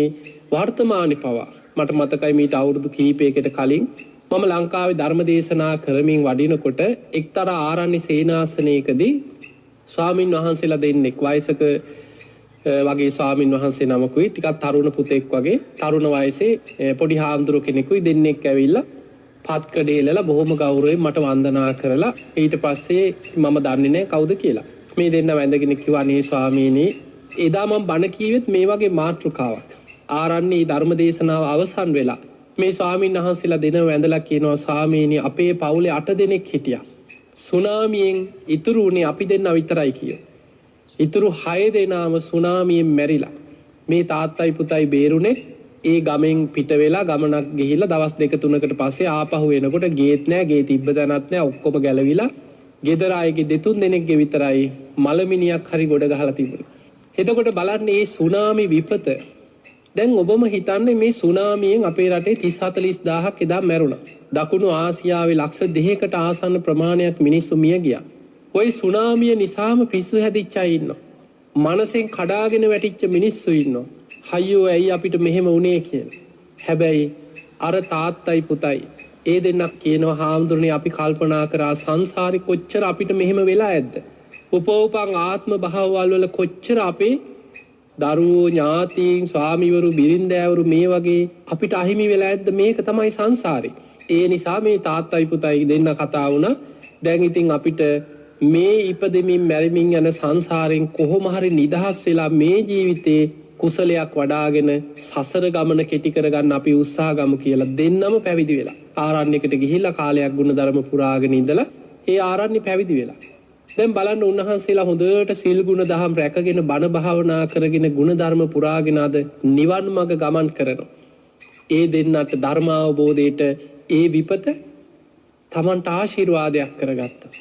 වර්තමානයේ පවා මට මතකයි මීට අවුරුදු කිහිපයකට කලින් මම ලංකාවේ ධර්ම දේශනා කරමින් වඩිනකොට එක්තරා ආරණ්‍ය සේනාසනයකදී ස්වාමින් වහන්සේලා දෙන්නෙක්, වයසක වගේ ස්වාමින් වහන්සේ නමකුයි, ටිකක් තරුණ පුතෙක් වගේ තරුණ වයසේ පොඩි හාමුදුරු කෙනෙකුයි දෙන්නෙක් ඇවිල්ලා පත්කඩේලලා බොහොම ගෞරවයෙන් මට වන්දනා කරලා ඊට පස්සේ මම දන්නේ නැහැ කවුද කියලා. මේ දෙන්න වැඳගෙන කිව්වා, "අනේ ස්වාමීනි, එදා මම බණ කීවෙත් මේ වගේ මාතෘකාවක්. ආරණ්‍ය ධර්ම දේශනාව අවසන් වෙලා මේ ස්වාමීන් වහන්සේලා දෙනව වැඳලා කියනවා, ස්වාමීනි, අපේ පවුලේ 8 දෙනෙක් හිටියා. සුනාමියෙන් ඉතුරු උනේ අපි දෙන්න විතරයි කියෝ. ඉතුරු 6 දෙනාම සුනාමියෙන් මැරිලා. මේ තාත්තයි පුතයි බේරුනේ. ඒ ගමෙන් පිට වෙලා ගමනක් ගිහිල්ලා දවස් 2-3කට පස්සේ ආපහු එනකොට ගේත් නැහැ, ගේ තිබ්බ තැනත් නැහැ, ඔක්කොම ගැලවිලා ගෙදර අයගේ 2-3 දෙනෙක්ගේ විතරයි මලමිනියක් හරි ගොඩ ගහලා තිබුණේ." එතකොට බලන්න මේ සුනාමි විපත. දැන් ඔබම හිතන්නේ මේ සුනාමියෙන් අපේ රටේ 30-40000ක් එදා මැරුණා. දකුණු ආසියාවේ ලක්ෂ 2කට ආසන්න ප්‍රමාණයක් මිනිස්සු මිය ගියා. ওই සුනාමිය නිසාම පිස්සු හැදිච්ච අය ඉන්නවා. මනසෙන් කඩාගෙන වැටිච්ච මිනිස්සු ඉන්නවා. අයියෝ ඇයි අපිට මෙහෙම වුනේ කියලා. හැබැයි අර තාත්තයි පුතයි ඒ දෙන්නක් කියනවා, "හාමුදුරනේ, අපි කල්පනා කරා සංසාරේ කොච්චර අපිට මෙහෙම වෙලා ඇද්ද? උපෝපං ආත්ම භාවවල වල කොච්චර අපේ දරුවෝ, ඥාතීන්, ස්වාමිවරු, බිරින්දෑවරු මේ වගේ අපිට අහිමි වෙලා ඇද්ද? මේක තමයි සංසාරේ." ඒ නිසා මේ තාත්තයි පුතයි දෙන්න කතා වුණා. දැන් ඉතින් අපිට මේ ඉපදෙමින් මැරෙමින් යන සංසාරයෙන් කොහොම හරි නිදහස් වෙලා මේ ජීවිතේ කුසලයක් වඩාගෙන සසර ගමන කෙටි කරගන්න අපි උත්සාහ ගමු කියලා දෙන්නම පැවිදි වෙලා ආරණ්‍යයකට ගිහිල්ලා කාලයක් ගුණධර්ම පුරාගෙන ඉඳලා ඒ ආරණ්‍ය පැවිදි වෙලා. දැන් බලන්න, උන්වහන්සේලා හොඳට සිල් ගුණ දහම් රැකගෙන බණ භාවනා කරගෙන ගුණධර්ම පුරාගෙන අද නිවන් මඟ ගමන් කරනවා. ඒ දෙන්නට ධර්ම අවබෝධයට ඒ විපත තමන්ට ආශිර්වාදයක් කරගත්තා.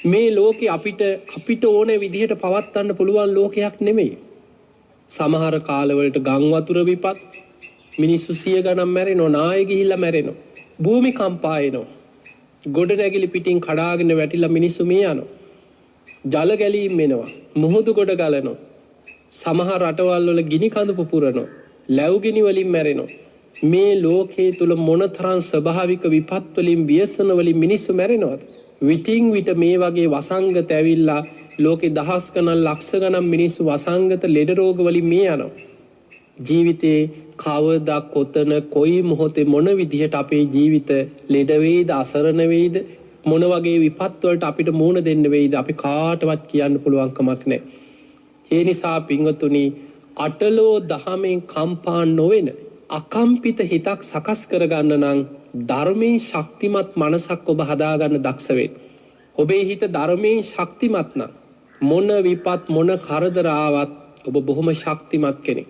මේ ලෝකේ අපිට ඕන විදිහට පවත්වන්න පුළුවන් ලෝකයක් නෙමෙයි. සමහර කාලවලට ගම් වතුර විපත් මිනිස්සු 100 ගණන් මැරෙනවා, නාය ගිහිල්ලා මැරෙනවා. භූමිකම්පා එනවා. ගොඩනැගිලි පිටින් කඩාගෙන වැටිලා මිනිස්සු මේ යනවා. ජල ගැලීම් වෙනවා. මුහුදු ගොඩ ගලනවා. සමහර රටවල් වල ගිනි කඳු පුපුරනවා. ලැබු ගිනි වලින් මැරෙනවා. මේ ලෝකයේ තුල මොනතරම් ස්වභාවික විපත් වලින් ව්‍යසන වලින් මිනිස්සු මැරෙනවද? විටින් විට මේ වගේ වසංගත ඇවිල්ලා ලෝකේ දහස් ගණන් ලක්ෂ ගණන් මිනිස්සු වසංගත ලෙඩ රෝග වලින් මේ යනවා. ජීවිතේ කවදා කොතන කොයි මොහොතේ මොන විදිහට අපේ ජීවිත ලෙඩ වේද අසරණ වේද මොන වගේ විපත් වලට අපිට මුහුණ දෙන්න වෙයිද අපි කාටවත් කියන්න පුළුවන් කමක් නැහැ. ඒ නිසා පින්වතුනි අටලෝ දහමෙන් කම්පා නොවන අකම්පිත හිතක් සකස් කරගන්න නම් ධර්මයෙන් ශක්තිමත් මනසක් ඔබ හදාගන්න දක්ෂ වෙන්න. ඔබේ හිත ධර්මයෙන් ශක්තිමත් නම් මොන විපත් මොන කරදර ආවත් ඔබ බොහොම ශක්තිමත් කෙනෙක්.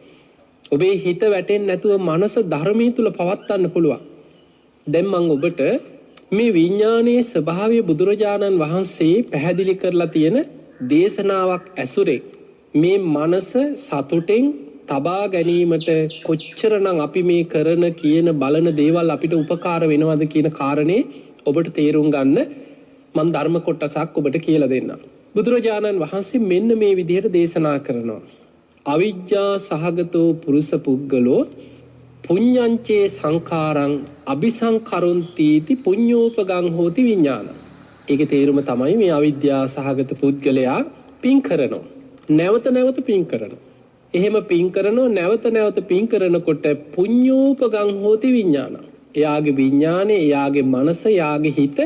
ඔබේ හිත වැටෙන්නේ නැතුව මනස ධර්මයේ තුල පවත්වන්න පුළුවන්. දැන් මම ඔබට මේ විඥානයේ ස්වභාවය බුදුරජාණන් වහන්සේ පැහැදිලි කරලා තියෙන දේශනාවක් ඇසුරේ මේ මනස සතුටෙන් තබා ගැනීමට කොච්චරනම් අපි මේ කරන කියන බලන දේවල් අපිට උපකාර වෙනවද කියන කාරණේ ඔබට තේරුම් ගන්න මම ධර්ම කොටසක් ඔබට කියලා දෙන්නම්. බුදුරජාණන් වහන්සේ මෙන්න මේ විදිහට දේශනා කරනවා. අවිජ්ජා සහගතෝ පුරුෂ පුද්ගලෝ පුඤ්ඤංචේ සංඛාරං අபிසංකරොන්තිති පුඤ්ඤෝපගං හෝති විඥාන. ඒකේ තේරුම තමයි මේ අවිද්‍යා සහගත පුද්ගලයා පින් කරනවා. නැවත නැවත පින් කරනවා. එහෙම පින් කරනෝ නැවත නැවත පින් කරනකොට පුඤ්ඤෝපගං හෝති විඥාන. එයාගේ විඥානේ, එයාගේ මනස, එයාගේ හිත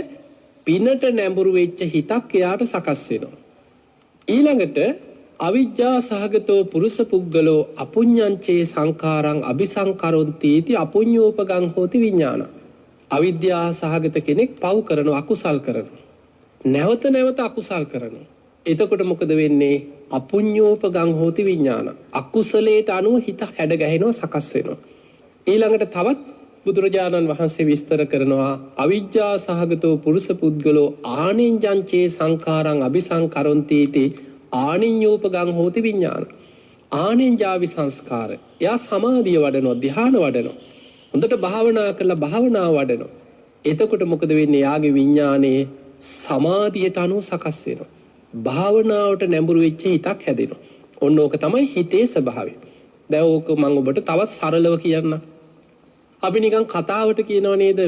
පිනට නැඹුරු වෙච්ච හිතක් එයාට සකස් වෙනවා. ඊළඟට අවිජ්ජා සහගතෝ පුරුෂ පුද්ගලෝ අපුඤ්ඤංචේ සංඛාරං අபிසංකරොන්ති इति අපුඤ්ඤෝපගං හෝති විඥාන. අවිද්‍යා සහගත කෙනෙක් පව් කරනවා, අකුසල් කරනවා. නැවත නැවත අකුසල් කරනවා. එතකොට මොකද වෙන්නේ? අපුඤ්ඤෝපගං හෝති විඥාන. අකුසලයට අනුව හිත හැඩ ගැහෙනවා, සකස් වෙනවා. ඊළඟට තවත් බුදුරජාණන් වහන්සේ විස්තර කරනවා අවිජ්ජා සහගතෝ පුරුෂ පුද්ගලෝ ආනිඤ්ඤංචේ සංඛාරං අபிසංකරොන්ති इति ආනිඤ්ඤෝපගං හෝති විඥාන. ආනිඤ්ඤාවි සංස්කාර. එයා සමාධිය වඩනවා, ධ්‍යාන වඩනවා. හොඳට භාවනා කරලා භාවනාව වඩනවා. එතකොට මොකද වෙන්නේ? යාගේ විඥානයේ සමාධියට අනුව සකස් වෙනවා. භාවනාවට නැඹුරු වෙච්ච හිතක් හැදෙනවා. ඔන්න ඕක තමයි හිතේ ස්වභාවය. දැන් ඕක මම ඔබට තවත් සරලව කියන්නම්. අපි නිකන් කතාවට කියනව නේද?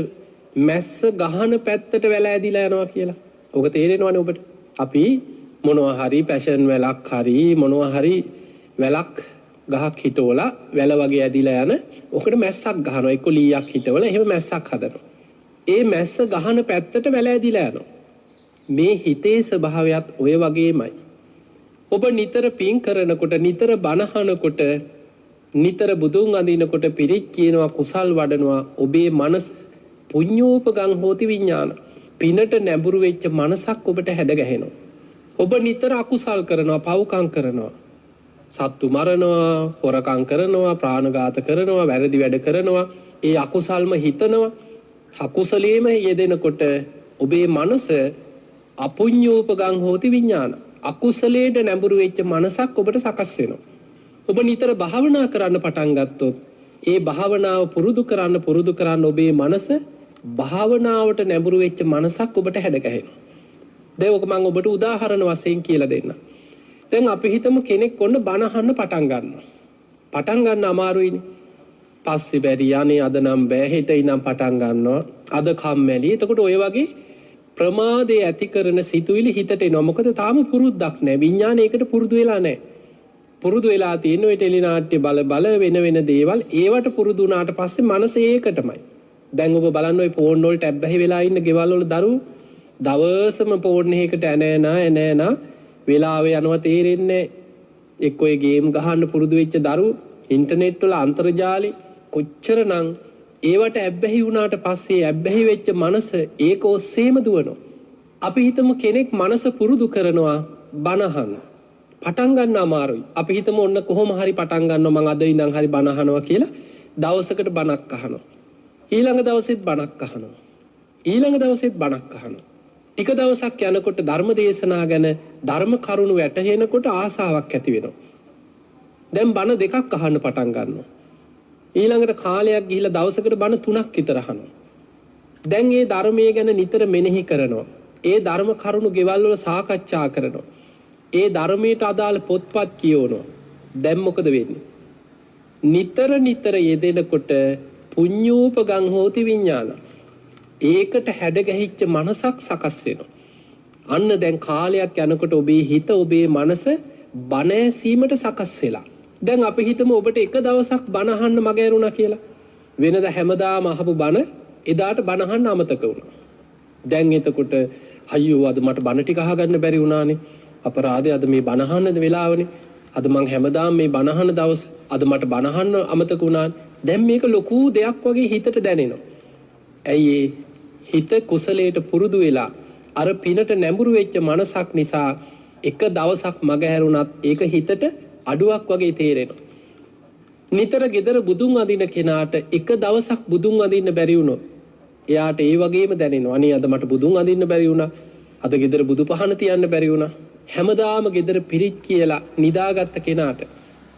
මැස්ස ගහන පැත්තට වැල ඇදිලා යනවා කියලා. ඕක තේරෙනවනේ ඔබට. අපි මොනවා හරි පැෂන් වැලක් හරි මොනවා හරි වැලක් ගහක් හිටවලා වැල වගේ ඇදිලා යන ඔකට මැස්සක් ගහනවා. එක්ක ලීයක් හිටවලා එහෙම මැස්සක් හදනවා. ඒ මැස්ස ගහන පැත්තට වැල ඇදිලා යනවා. මේ හිතේ ස්වභාවයත් ඔය වගේමයි. ඔබ නිතර පින් කරනකොට, නිතර බණහනකොට, නිතර බුදුන් අඳිනකොට පිරිත් කියනවා, කුසල් වඩනවා, ඔබේ මනස පුඤ්ඤෝපගං හෝති විඥාන. පිනට නැඹුරු වෙච්ච මනසක් ඔබට හැඩ ගැහෙනවා. ඔබ නිතර අකුසල් කරනවා, පව්කම් කරනවා, සත්තු මරනවා, හොරකම් කරනවා, ප්‍රාණඝාත කරනවා, වැරදි වැඩ කරනවා. ඒ අකුසල්ම හිතනවා. අකුසලයේම යෙදෙනකොට ඔබේ මනස අපුඤ්ඤෝපගං හෝති විඥාන. අකුසලයට නැඹුරු වෙච්ච මනසක් ඔබට සකස් වෙනවා. ඔබ නිතර භාවනා කරන්න පටන් ගත්තොත් ඒ භාවනාව පුරුදු කරන්න ඔබේ මනස භාවනාවට නැඹුරු වෙච්ච මනසක් ඔබට හැඩ ගැහෙනවා. දැන් ඔක මම ඔබට උදාහරණ වශයෙන් කියලා දෙන්නම්. දැන් අපි හිතමු කෙනෙක් ඔන්න බණ අහන්න පටන් ගන්නවා. පටන් ගන්න අමාරුයිනේ. පස්සේ බැරි යන්නේ අද නම් බෑ, හෙට ඉඳන් පටන් ගන්නවා. අද කම්මැලි. එතකොට ඔය වගේ ප්‍රමාදයේ ඇති කරන සිතුවිලි හිතට එනවා. මොකද තාම පුරුද්දක් නැහැ. විඥානයකට පුරුදු වෙලා නැහැ. පුරුදු වෙලා තියෙන ඔය ටෙලිනාට්‍ය බල වෙන දේවල් ඒවට පුරුදු වුණාට පස්සේ මනස ඒකටමයි. දැන් ඔබ බලන්න ඔය ෆෝන් වලට ඇබ්බැහි වෙලා ඉන්න ගෙවල් වල දරුවෝ දවසම ෆෝන් එකකට ඇනෑනා වෙලාවේ යනවා තේරෙන්නේ නැහැ. එක්ක ඔය ගේම් ගහන්න පුරුදු වෙච්ච දරුවෝ ඉන්ටර්නෙට් වල අන්තර්ජාලي කොච්චරනම් ඒවට ඇබ්බැහි වුණාට පස්සේ ඇබ්බැහි වෙච්ච මනස ඒක ඔස්සේම දුවනවා. අපි හිතමු කෙනෙක් මනස පුරුදු කරනවා බනහන. පටන් ගන්න අමාරුයි. අපි හිතමු ඔන්න කොහොම හරි පටන් ගන්නවා මං අද ඉඳන් හරි බන අහනවා කියලා. දවසකට බණක් අහනවා. ඊළඟ දවසෙත් බණක් අහනවා. ඊළඟ දවසෙත් බණක් අහනවා. ටික දවසක් යනකොට ධර්ම දේශනා ගැන ධර්ම කරුණු වැටහෙනකොට ආසාවක් ඇති වෙනවා. දැන් බණ දෙකක් අහන්න පටන් ගන්නවා. ඊළඟට කාලයක් ගිහිලා දවසකට බණ 3ක් විතර අහනවා. දැන් මේ ධර්මයේ ගැන නිතර මෙනෙහි කරනවා. ඒ ධර්ම කරුණු ගෙවල් වල සාකච්ඡා කරනවා. ඒ ධර්මයට අදාළ පොත්පත් කියවනවා. දැන් මොකද වෙන්නේ? නිතර නිතර යෙදෙනකොට පුඤ්ඤූපගං හෝති විඥාන. ඒකට හැඩ ගැහිච්ච මනසක් සකස් වෙනවා. අන්න දැන් කාලයක් යනකොට ඔබේ හිත ඔබේ මනස බණ ඇසීමට සකස් වෙලා. දැන් අපි හිතමු ඔබට එක දවසක් බණ අහන්න මග ඇරුණා කියලා. වෙනද හැමදාම අහපු බණ එදාට බණ අහන්න අමතක වුණා. දැන් එතකොට අයියෝ අද මට බණ ටික අහගන්න බැරි වුණානේ. අපරාධය අද මේ බණ අහන්න වෙලාවනේ. අද මං හැමදාම මේ බණ අහන දවස් අද මට බණ අහන්න අමතක වුණානේ. දැන් මේක ලොකු දෙයක් වගේ හිතට දැනෙනවා. ඇයි හිත කුසලයට පුරුදු වෙලා අර පිනට නැඹුරු වෙච්ච මනසක් නිසා එක දවසක් මග හැරුණත් ඒක හිතට අඩුවක් වගේ තේරෙනවා. නිතර gedara බුදුන් අදින කෙනාට එක දවසක් බුදුන් අදින්න බැරි වුණොත් එයාට ඒ වගේම දැනෙනවා. අනේ අද මට බුදුන් අදින්න බැරි වුණා. අද gedara බුදු පහන තියන්න බැරි වුණා. හැමදාම gedara පිරිත් කියලා නිදාගත්ත කෙනාට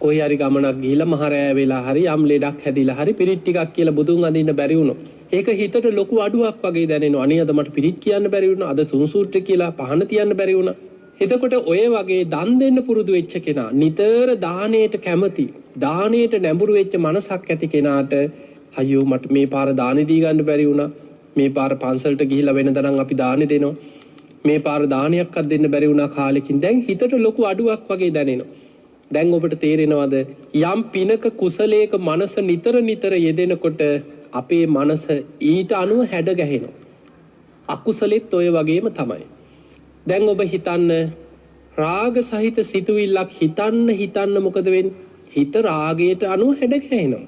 කොහේ හරි ගමනක් ගිහිලා මහරෑ වෙලා හරි යම් ලෙඩක් හැදිලා හරි පිරිත් ටිකක් කියලා බුදුන් අදින්න බැරි වුණොත් ඒක හිතට ලොකු අඩුවක් වගේ දැනෙනවා. අනේ අද මට පිරිත් කියන්න බැරි වුණා. අද සුන්සූත්‍ර කියලා පහන තියන්න බැරි වුණා. එතකොට ඔය වගේ දන් දෙන්න පුරුදු වෙච්ච කෙනා නිතර දාණයට කැමති දාණයට නැඹුරු වෙච්ච මනසක් ඇති කෙනාට අයියෝ මට මේ පාර දානෙ දී ගන්න බැරි වුණා. මේ පාර පන්සලට ගිහිලා වෙනදනම් අපි දානෙ දෙනවා. මේ පාර දානයක්වත් දෙන්න බැරි වුණා කාලෙකින්. දැන් හිතට ලොකු අඩුවක් වගේ දැනෙනවා. දැන් ඔබට තේරෙනවද යම් පිනක කුසලයක මනස නිතර නිතර යෙදෙනකොට අපේ මනස ඊට අනුව හැඩ ගැහෙනවා. අකුසලෙත් ඔය වගේම තමයි. දැන් ඔබ හිතන්න රාග සහිත සිතුවිල්ලක් හිතන්න මොකද වෙන්නේ? හිත රාගයට අනුව හැඩ ගැහෙනවා.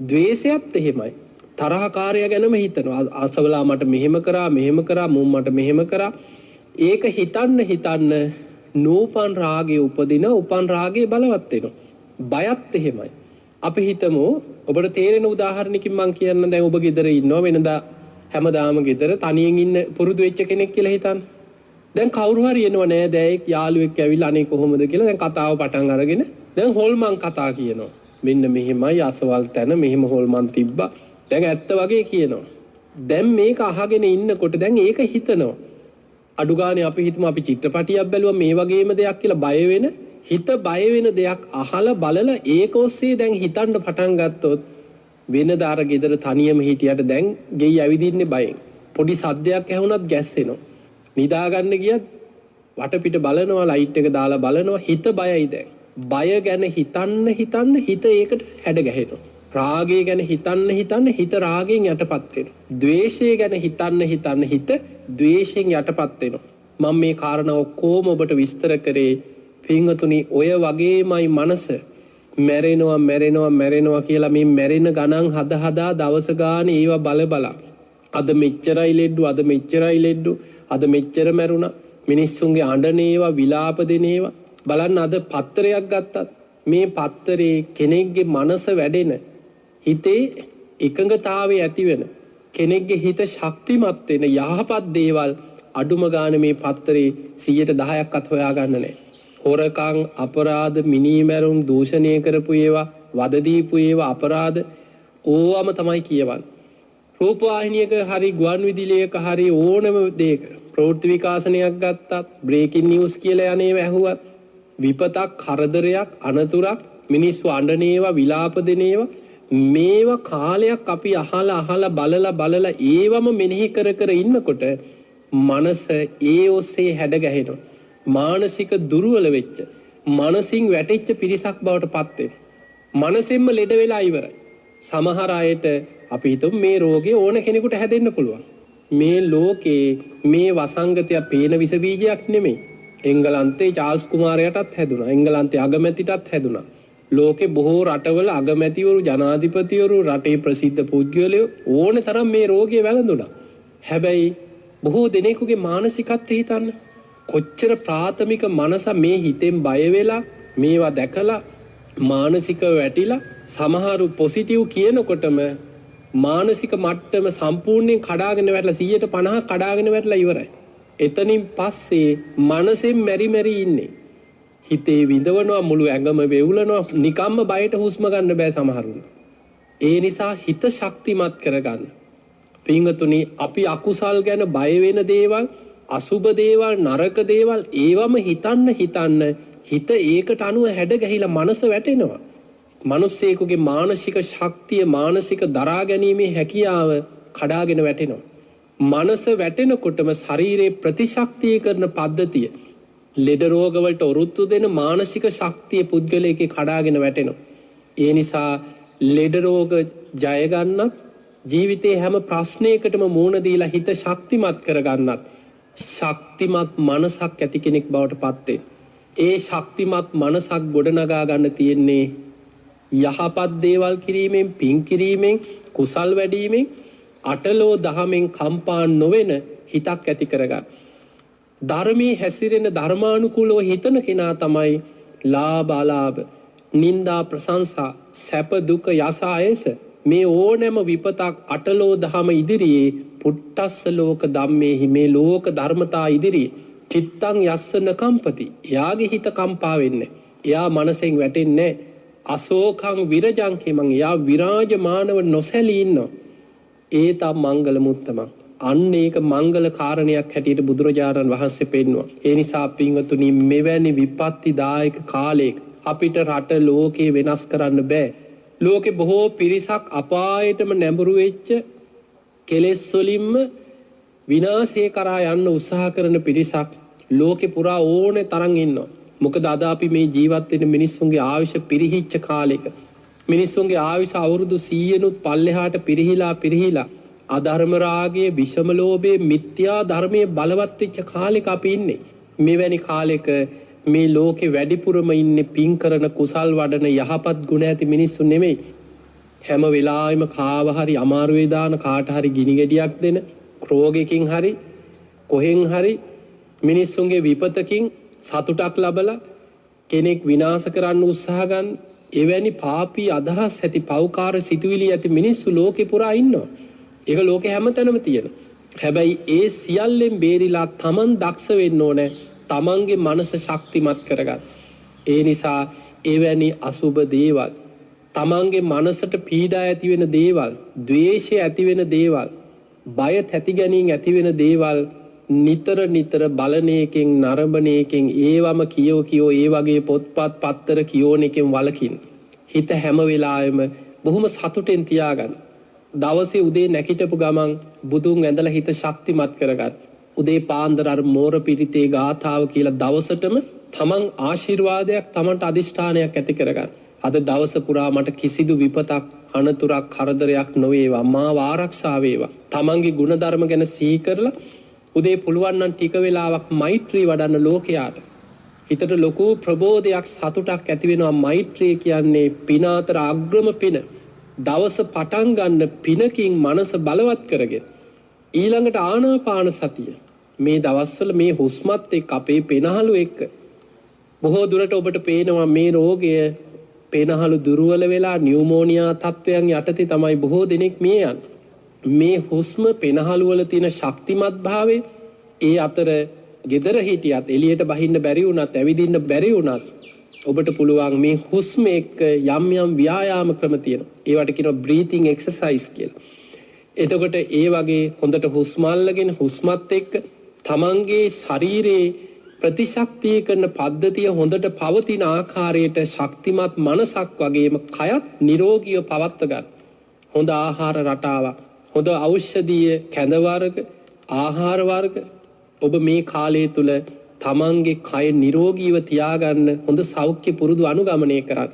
ද්වේෂයත් එහෙමයි. තරහකාරය ගැනම හිතනවා. අසවලා මට මෙහෙම කරා මුම් මට මෙහෙම කරා. ඒක හිතන්න නූපන් රාගයේ උපදින උපන් රාගයේ බලවත් වෙනවා. බයත් එහෙමයි. අපි හිතමු ඔබට තේරෙන උදාහරණකින් මම කියන්න. දැන් ඔබ ගෙදර ඉන්නවා වෙනදා හැමදාම ගෙදර තනියෙන් ඉන්න පුරුදු වෙච්ච කෙනෙක් කියලා හිතන්න. දැන් කවුරු හරි එනවා නේද ඇයෙක් යාළුවෙක් ඇවිල්ලා අනේ කොහොමද කියලා දැන් කතාව පටන් අරගෙන දැන් හොල්මන් කතා කියනවා. මෙන්න මෙහෙමයි අසවල් තැන මෙහෙම හොල්මන් තිබ්බා. දැන් ඇත්ත වගේ කියනවා. දැන් මේක අහගෙන ඉන්නකොට දැන් ඒක හිතනවා. අඩු ගානේ අපි හිතමු අපි චිත්‍රපටියක් බැලුවා මේ වගේම දෙයක් කියලා බය වෙන හිත බය වෙන දෙයක් අහලා බලලා ඒක ඔස්සේ දැන් හිතන්න පටන් ගත්තොත් වෙනදාර ගෙදර තනියම හිටියට දැන් ගෙයි ඇවිදින්නේ බයෙන්. පොඩි සද්දයක් ඇහුණත් ගැස්සෙනවා. නිදා ගන්න ගියත් වටපිට බලනවා ලයිට් එක දාලා බලනවා හිත බයයි දැන්. බය ගැන හිතන්න හිත ඒකට හැඩ ගැහෙනවා. රාගය ගැන හිතන්න හිත රාගයෙන් යටපත් වෙනවා. ද්වේෂය ගැන හිතන්න හිත ද්වේෂයෙන් යටපත් වෙනවා. මම මේ කාරණා ඔක්කොම ඔබට විස්තර කරේ පින්වතුනි ඔය වගේමයි මනස මැරෙනවා කියලා මේ මැරෙන ගණන් හදා දවස ගානේ ඒවා බල අද මෙච්චරයි ලෙඩ්ඩු අද මෙච්චර මැරුණා මිනිස්සුන්ගේ අඬනේවා විලාප දෙනේවා බලන්න. අද පත්තරයක් ගත්තත් මේ පත්තරේ කෙනෙක්ගේ මනස වැඩෙන හිතේ එකඟතාවය ඇති වෙන කෙනෙක්ගේ හිත ශක්තිමත් වෙන යහපත් දේවල් අඩුම ගානේ මේ පත්තරේ 10%ක්වත් හොයාගන්න නැහැ. හොරකම් අපරාධ මිනීමැරුම් දූෂණය කරපු ඒවා වද දීපු ඒවා අපරාධ ඕවම තමයි කියවන්නේ. රූපවාහිනියක හරි ගුවන් විදුලියක හරි ඕනම දෙයක ප්‍රවෘත්ති විකාශනයක් ගත්තත් බ්‍රේකින් නිවුස් කියලා යන්නේව ඇහුවත් විපතක් කරදරයක් අනතුරක් මිනිස්සු අඬනේවා විලාප දෙනේවා මේවා කාලයක් අපි අහලා බලලා ඒවම මෙනෙහි කර ඉන්නකොට මනස ඒ ඔස්සේ හැඩ ගැහෙනවා. මානසික දුර්වල වෙච්ච මනසින් වැටෙච්ච පිරිසක් බවට පත් වෙනවා. මනසෙන්ම ලෙඩ වෙලා ඉවරයි. සමහර අයට අපි හිතමු මේ රෝගේ ඕන කෙනෙකුට හැදෙන්න පුළුවන්. මේ ලෝකේ මේ වසංගතය පේන විස බීජයක් නෙමෙයි. එංගලන්තේ චාල්ස් කුමාරයාටත් හැදුනා. එංගලන්තේ අගමැතිටත් හැදුනා. ලෝකේ බොහෝ රටවල අගමැතිවරු ජනාධිපතිවරු රටේ ප්‍රසිද්ධ පුද්ගලයෝ ඕන තරම් මේ රෝගය වැළඳුණා. හැබැයි බොහෝ දෙනෙකුගේ මානසිකත්වය හිතන්න කොච්චර ප්‍රාථමික මනස මේ හිතෙන් බය වෙලා මේවා දැකලා මානසික වැටිලා සමහරු පොසිටිව් කියනකොටම මානසික මට්ටම සම්පූර්ණයෙන් කඩාගෙන වැටලා 150 කඩාගෙන වැටලා ඉවරයි. එතනින් පස්සේ මනසෙන් මෙරි ඉන්නේ. හිතේ විඳවනවා, මුළු ඇඟම වෙවුලනවා, නිකම්ම බයට හුස්ම ගන්න බෑ සමහරුන්ට. ඒ නිසා හිත ශක්තිමත් කරගන්න. පින්වතුනි, අපි අකුසල් ගැන බය වෙන දේවල්, අසුබ දේවල්, නරක දේවල් ඒවම හිතන්න හිත ඒකට අනුව හැඩ ගැහිලා මනස වැටෙනවා. මිනිස්සෙකුගේ මානසික ශක්තිය, මානසික දරා ගැනීමේ හැකියාව කඩාගෙන වැටෙනවා. මනස වැටෙනකොටම ශරීරයේ ප්‍රතිශක්තිකරණ පද්ධතිය, ලෙඩ රෝග වලට ඔරුත්තු දෙන මානසික ශක්තිය පුද්ගලයෙක්ගේ කඩාගෙන වැටෙනවා. ඒ නිසා ලෙඩ රෝග ජය ගන්නත්, ජීවිතේ හැම ප්‍රශ්නයකටම මුහුණ දීලා හිත ශක්තිමත් කරගන්නත් ශක්තිමත් මනසක් ඇති කෙනෙක් බවට පත් වෙන්න. ඒ ශක්තිමත් මනසක් ගොඩනගා ගන්න තියෙන්නේ යහපත් දේවල් කිරීමෙන්, පින් කිරීමෙන්, කුසල් වැඩීමෙන්, අටලෝ දහමෙන් කම්පා නොවන හිතක් ඇති කරගන්න. ධර්මයේ හැසිරෙන, ධර්මානුකූලව හිතන කෙනා තමයි ලාභ අලාභ, නිന്ദා ප්‍රශංසා, සැප දුක යස ආයස මේ ඕනෑම විපතක් අටලෝ දහම ඉදිරියේ පුට්ටස්ස ලෝක ධම්මේහි, මේ ලෝක ධර්මතා ඉදිරියේ චිත්තං යස්සන කම්පති. එයාගේ හිත කම්පා වෙන්නේ. එයා මනසෙන් වැටෙන්නේ. අශෝකං විරජං කිමං, එයා විරාජමානව නොසැලී ඉන්නවා. ඒතම් මංගල මුත්තමං. අන්න ඒක මංගල කාරණයක් හැටියට බුදුරජාණන් වහන්සේ පෙන්වුවා. ඒ නිසා පින්වතුනි, මෙවැනි විපත්තිදායක කාලයක අපිට රට ලෝකේ වෙනස් කරන්න බෑ. ලෝකේ බොහෝ පිරිසක් අපායටම නැඹුරු වෙච්ච, කෙලෙස් වලින්ම විනාශය කරා යන්න උත්සාහ කරන පිරිසක් ලෝකේ පුරා ඕනේ තරම් ඉන්නවා. මොකද අද අපි මේ ජීවත් වෙන මිනිස්සුන්ගේ ආයුෂ පිරිහිච්ච කාලෙක, මිනිස්සුන්ගේ ආයුෂ අවුරුදු 100නුත් පල්ලෙහාට පිරිහිලා අධර්ම රාගයේ, විෂම ලෝභයේ, මිත්‍යා ධර්මයේ බලවත් වෙච්ච කාලෙක අපි ඉන්නේ. මෙවැනි කාලෙක මේ ලෝකේ වැඩිපුරම ඉන්නේ පින් කරන, කුසල් වඩන, යහපත් ගුණ ඇති මිනිස්සු නෙමෙයි. හැම වෙලාවෙම කාව හරි අමාරුවේ දාන, කාට හරි ගිනි ගෙඩියක් දෙන, රෝගයකින් හරි කොහෙන් හරි මිනිස්සුන්ගේ විපතකින් සතුටක් ලබලා කෙනෙක් විනාශ කරන්න උත්සාහ ගන්න, එවැනි පාපී අදහස් ඇති, පෞකාර සිතුවිලි ඇති මිනිස්සු ලෝකේ පුරා ඉන්නවා. ඒක ලෝකේ හැමතැනම තියෙනවා. හැබැයි ඒ සියල්ලෙන් බේරිලා තමන් දක්ෂ වෙන්න ඕනේ, තමන්ගේ මනස ශක්තිමත් කරගන්න. ඒ නිසා එවැනි අසුබ දේවල්, තමන්ගේ මනසට පීඩා ඇති වෙන දේවල්, ද්වේෂය ඇති වෙන දේවල්, බය තැති ගැනීම ඇති වෙන දේවල් නිතර බලන එකෙන්, නරඹන එකෙන්, ඒවම කියෝ ඒ වගේ පොත්පත් පත්තර කියෝන එකෙන් වළකින්න. හිත හැම වෙලාවෙම බොහොම සතුටෙන් තියාගන්න. දවසේ උදේ නැගිටපු ගමන් බුදුන් ඇඳලා හිත ශක්තිමත් කරගන්න. උදේ පාන්දර අර මෝර පිරිතේ ගාථාව කියලා දවසටම තමන් ආශිර්වාදයක්, තමන්ට අදිෂ්ඨානයක් ඇති කරගන්න. අද දවස පුරා මට කිසිදු විපතක්, අනතුරක්, කරදරයක් නොවේවා, මාව ආරක්ෂා වේවා. තමන්ගේ ගුණධර්ම ගැන සිහි කරලා උදේ පුළුවන් නම් ටික වෙලාවක් මෛත්‍රී වඩන්න ලෝකයාට. හිතට ලොකු ප්‍රබෝධයක්, සතුටක් ඇති වෙනවා. මෛත්‍රිය කියන්නේ පින අතර අග්‍රම පින. දවස පටන් ගන්න පිනකින් මනස බලවත් කරගෙන ඊළඟට ආනාපාන සතිය. මේ දවස්වල මේ හුස්මත් එක්ක, අපේ පෙනහළු එක්ක බොහෝ දුරට ඔබට පේනවා මේ රෝගය, පෙනහළු දුර්වල වෙලා නියුමෝනියා තත්වයන් යටතේ තමයි බොහෝ දෙනෙක් මේ යන්නේ. මේ හුස්ම, පෙනහළු වල තියෙන ශක්තිමත් භාවය, ඒ අතර gedara හිටියත්, එළියට බහින්න බැරි වුණත්, ඇවිදින්න බැරි වුණත් ඔබට පුළුවන් මේ හුස්ම එක්ක යම් ව්‍යායාම ක්‍රම තියෙනවා. ඒවට කියනවා breathing exercise කියලා. එතකොට ඒ වගේ හොඳට හුස්ම අල්ලගෙන, හුස්මත් එක්ක තමන්ගේ ශරීරයේ ප්‍රතිශක්තිකරණ පද්ධතිය හොඳට පවතින ආකාරයට ශක්තිමත් මනසක් වගේම කයත් නිරෝගීව පවත්ව ගන්න. හොඳ ආහාර රටාවක්, හොඳ ඖෂධීය කැඳ වර්ග, ආහාර වර්ග ඔබ මේ කාලය තුල තමන්ගේ කය නිරෝගීව තියාගන්න හොඳ සෞඛ්‍ය පුරුදු අනුගමනය කරන්න.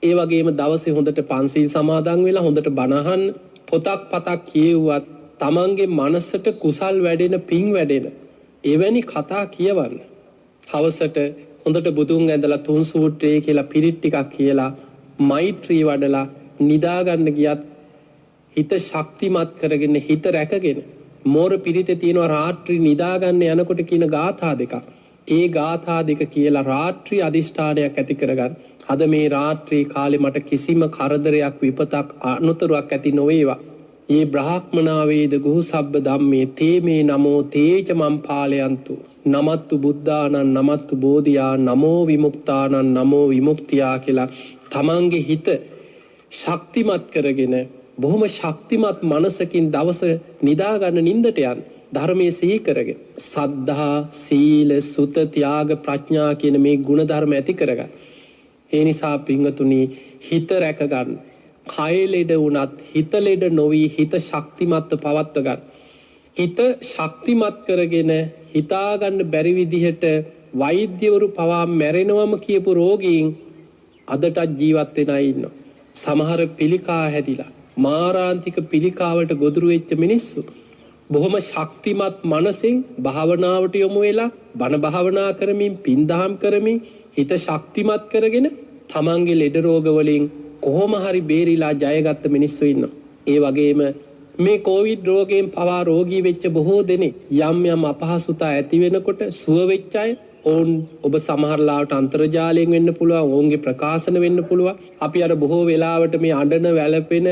ඒ වගේම දවසේ හොඳට පන්සිල් සමාදන් වෙලා හොඳට බණ අහන්න, පොතක් පතක් කියවුවත් තමන්ගේ මනසට කුසල් වැඩෙන, පිං වැඩෙන එවැනි කතා කියවන්න. හවසට හොඳට බුදුන් ඇඳලා තුන් සූත්‍රය කියලා පිරිත් ටිකක් කියලා මෛත්‍රී වඩලා නිදා ගන්න ගියත් හිත ශක්තිමත් කරගෙන, හිත රැකගෙන, මෝර පිරිතේ තියෙනවා රාත්‍රී නිදා ගන්න යනකොට කියන ගාථා දෙකක්. ඒ ගාථා දෙක කියලා රාත්‍රී අදිෂ්ඨානයක් ඇති කරගන්න. අද මේ රාත්‍රී කාලේ මට කිසිම කරදරයක්, විපතක්, අනතුරක් ඇති නොවේවා. ये බ්‍රාහ්මනා වේද ගුහ සබ්බ ධම්මේ තේ මේ නමෝ තේච මම් පාලයන්තු නමත්තු බුද්ධානං නමත්තු බෝධියා නමෝ විමුක්තානං නමෝ විමුක්තියා කියලා තමන්ගේ හිත ශක්තිමත් කරගෙන බොහොම ශක්තිමත් මනසකින් දවස නිදා ගන්න නින්දට යන්න ධර්මයේ සිහි කරගෙන සද්ධා සීල සුත ත්‍යාග ප්‍රඥා කියන මේ ගුණ ධර්ම ඇති කරගන්න. ඒ නිසා පින්වතුනි හිත රැක ගන්න. කය ලෙඩ වුණත් හිත ලෙඩ නොවි හිත ශක්තිමත්ව පවත්ව ගන්න. හිත ශක්තිමත් කරගෙන හිතා ගන්න බැරි විදිහට වෛද්‍යවරු පවා මැරෙනවම කියපු රෝගීන් අදටත් ජීවත් වෙන අය ඉන්නවා. සමහර පිළිකා හැදිලා මාරාන්තික පිළිකාවට ගොදුරු වෙච්ච මිනිස්සු බොහොම ශක්තිමත් මනසින් භාවනාවට යොමු වෙලා බණ භාවනා කරමින් පින්දහම් කරමින් හිත ශක්තිමත් කරගෙන තමන්ගේ ලෙඩ රෝග වලින් කොහොම හරි බේරිලා ජයගත්ත මිනිස්සු ඉන්නවා. ඒ වගේම මේ කොවිඩ් රෝගයෙන් පවා රෝගී වෙච්ච බොහෝ දෙනෙක් යම් යම් අපහසුතා ඇති වෙනකොට සුව වෙච්ච අය ඔවුන් ඔබ සමහරලාවට අන්තර්ජාලයෙන් වෙන්න පුළුවන් ඔවුන්ගේ ප්‍රකාශන වෙන්න පුළුවන්. අපි අර බොහෝ වෙලාවට මේ අඬන වැළපෙන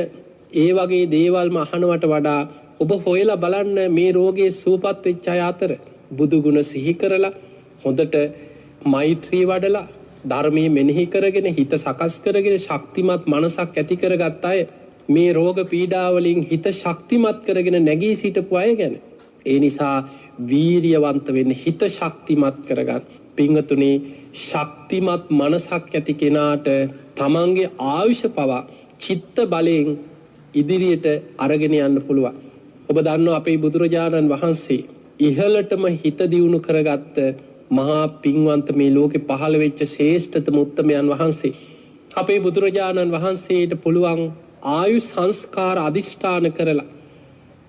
ඒ වගේ දේවල්ම අහනවට වඩා ඔබ හොයලා බලන්න මේ රෝගේ සුවපත් වෙච්ච අය අතර බුදු ගුණ සිහි කරලා හොඳට මෛත්‍රී වඩලා ධර්මයේ මෙනෙහි කරගෙන හිත සකස් කරගෙන ශක්තිමත් මනසක් ඇති කරගත් අය මේ රෝග පීඩා වලින් හිත ශක්තිමත් කරගෙන නැගී සිටපු අය ගැන ඒ නිසා වීරියවන්ත වෙන්න හිත ශක්තිමත් කරගන්න. පින්වතුනි ශක්තිමත් මනසක් ඇති කෙනාට තමන්ගේ ආයුෂ පවා චිත්ත බලයෙන් ඉදිරියට අරගෙන යන්න පුළුවන්. ඔබ දන්නවා අපේ බුදුරජාණන් වහන්සේ ඉහළටම හිත දියුණු කරගත්ත මහා පින්වන්ත මේ ලෝකේ පහළ වෙච්ච ශ්‍රේෂ්ඨතම උත්තමයන් වහන්සේ. අපේ බුදුරජාණන් වහන්සේට පුළුවන් ආයු සංස්කාර අදිෂ්ඨාන කරලා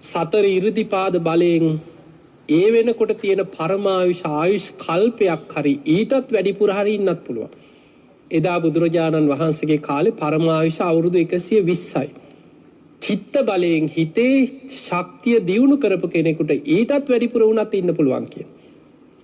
සතර ඉරිදිපාද බලයෙන් ඒ වෙනකොට තියෙන පරමායුෂ ආයුෂ් කල්පයක් හරි ඊටත් වැඩිපුර හරි ඉන්නත් පුළුවන්. එදා බුදුරජාණන් වහන්සේගේ කාලේ පරමායුෂ අවුරුදු 120යි. චිත්ත බලයෙන් හිතේ ශක්තිය දියුණු කරපු කෙනෙකුට ඊටත් වැඩිපුර වුණත් ඉන්න පුළුවන් කියන.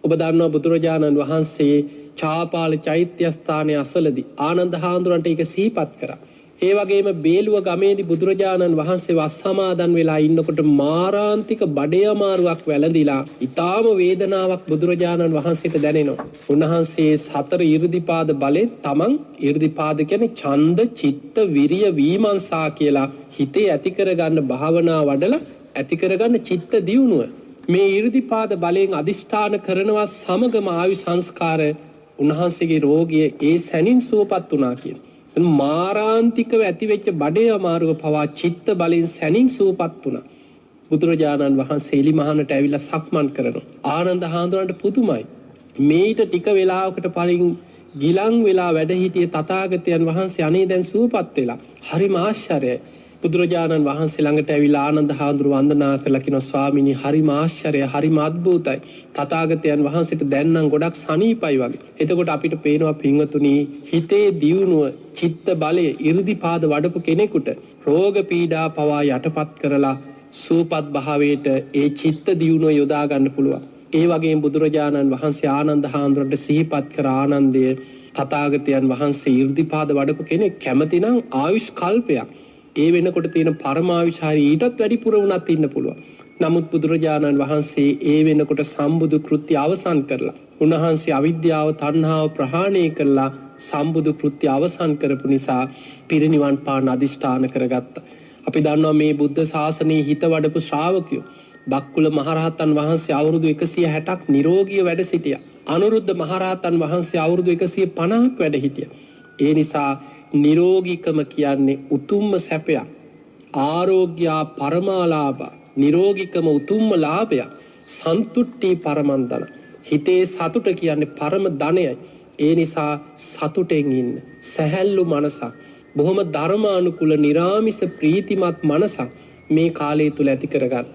ඔබ දන්නවා බුදුරජාණන් වහන්සේ චාපාල චෛත්‍යස්ථානයේ අසලදී ආනන්ද හාමුදුරන්ට ඒක සිහිපත් කරා. ඒ වගේම බේලුව ගමේදී බුදුරජාණන් වහන්සේ වස් සමාදන් වෙලා ඉන්නකොට මාරාන්තික බඩේ අමාරුවක් වැළඳිලා ඊටාම වේදනාවක් බුදුරජාණන් වහන්සේට දැනෙනවා. උන්වහන්සේ සතර 이르දිපාද බලෙන් තමන් 이르දිපාද කියන්නේ ඡන්ද චිත්ත විරිය විමර්ශා කියලා හිතේ ඇති කරගන්න භාවනා වඩලා ඇති කරගන්න චිත්ත දියුණුව මේ 이르දිපාද බලයෙන් අදිෂ්ඨාන කරනවා සමගම ආයු සංස්කාර උන්වහන්සේගේ රෝගය ඒ සැනින් සුවපත් වුණා කියන. මාරාන්තිකව ඇතිවෙච්ච බඩේ අමාරුව පවා චිත්ත බලෙන් සැනින් සුවපත් වුණා. බුදුරජාණන් වහන්සේ එලිමහනට ඇවිල්ලා සක්මන් කරනවා. ආනන්ද හාමුදුරන්ට පුදුමයි. මේිට ටික වෙලාවකට පරින් ගිලන් වෙලා වැඩ සිටියේ තථාගතයන් වහන්සේ අනේ දැන් සුවපත් වෙලා. හරිම ආශ්චර්යයි. බුදුරජාණන් වහන්සේ ළඟට ඇවිල්ලා ආනන්ද හාමුදුරුවෝ වන්දනා කරලා කියනවා ස්වාමීනි හරිම ආශ්චර්යයි හරිම අద్භූතයි. තථාගතයන් වහන්සේට දැන් නම් ගොඩක් සනීපයි වගේ. එතකොට අපිට පේනවා පින්වතුනි හිතේ දියුණුව චිත්ත බලය 이르දිපාද වඩපු කෙනෙකුට රෝග පීඩා පවා යටපත් කරලා සූපත් භාවයට ඒ චිත්ත දියුණුව යොදා ගන්න පුළුවන්. ඒ වගේම බුදුරජාණන් වහන්සේ ආනන්ද හාමුදුරන්ට සිහිපත් කර ආනන්දය තථාගතයන් වහන්සේ 이르දිපාද වඩපු කෙනෙක් කැමතිනම් ආයුෂ් කල්පයක් ඒ වෙනකොට තියෙන පරමාවිචාරී ඊටත් වැඩිපුර වුණත් ඉන්න පුළුවන්. නමුත් බුදුරජාණන් වහන්සේ ඒ වෙනකොට සම්බුදු කෘත්‍ය අවසන් කරලා උන්වහන්සේ අවිද්‍යාව තණ්හාව ප්‍රහාණය කරලා සම්බුදු කෘත්‍ය අවසන් කරපු නිසා පිරිනිවන් පාන අදිෂ්ඨාන කරගත්තා. අපි දන්නවා මේ බුද්ධ ශාසනයේ හිත වඩපු ශ්‍රාවකයෝ බක්කුල මහරහතන් වහන්සේ අවුරුදු 160ක් නිරෝගීව වැඩ සිටියා. අනුරුද්ධ මහරහතන් වහන්සේ අවුරුදු 150ක් වැඩ හිටියා. ඒ නිසා නිරෝගීකම කියන්නේ උතුම්ම සැපයක්. ආරෝග්‍ය පරමාලාභ නිරෝගීකම උතුම්ම ලාභයක්. සන්තුට්ටි පරමන්දන හිතේ සතුට කියන්නේ පරම ධනයයි. ඒ නිසා සතුටෙන් ඉන්න සැහැල්ලු මනසක් බොහොම ධර්මානුකූල නිරාමිස ප්‍රීතිමත් මනසක් මේ කාලය තුල ඇති කරගන්න.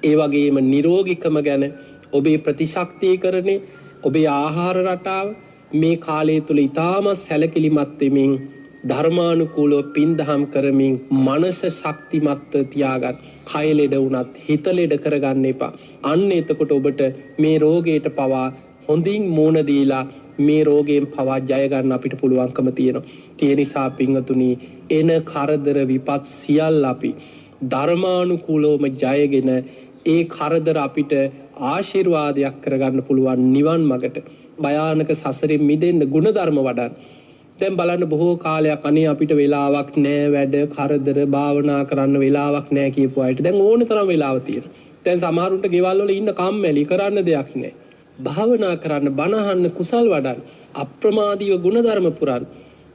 ඒ වගේම නිරෝගීකම ගැන ඔබේ ප්‍රතිශක්තිකරණේ ඔබේ ආහාර රටාව මේ කාලය තුල ඊටාම සැලකිලිමත් වෙමින් ධර්මානුකූලව පින්දහම් කරමින් මනස ශක්තිමත් තියාගන්න. කය ලෙඩ වුණත් හිත ලෙඩ කරගන්න එපා. අන්න එතකොට ඔබට මේ රෝගයට පවා හොඳින් මෝන දීලා මේ රෝගයෙන් පවා ජය ගන්න අපිට පුළුවන්කම තියෙනවා. ඒ නිසා පින්වතුනි එන කරදර විපත් සියල්ල අපි ධර්මානුකූලවම ජයගෙන ඒ කරදර අපිට ආශිර්වාදයක් කරගන්න පුළුවන් නිවන් මගට භයානක සසරින් මිදෙන්න ගුණධර්ම වඩන්න. දැන් බලන්න බොහෝ කාලයක් අනේ අපිට වෙලාවක් නැහැ වැඩ කරදර භාවනා කරන්න වෙලාවක් නැහැ කියපු අයට දැන් ඕන තරම් වෙලාව තියෙනවා. දැන් සමහරුන්ට ගෙවල් වල ඉන්න කම්මැලි කරන්න දෙයක් නැහැ. භාවනා කරන්න බණ අහන්න කුසල් වඩන්න අප්‍රමාදීව ගුණධර්ම පුරන්න.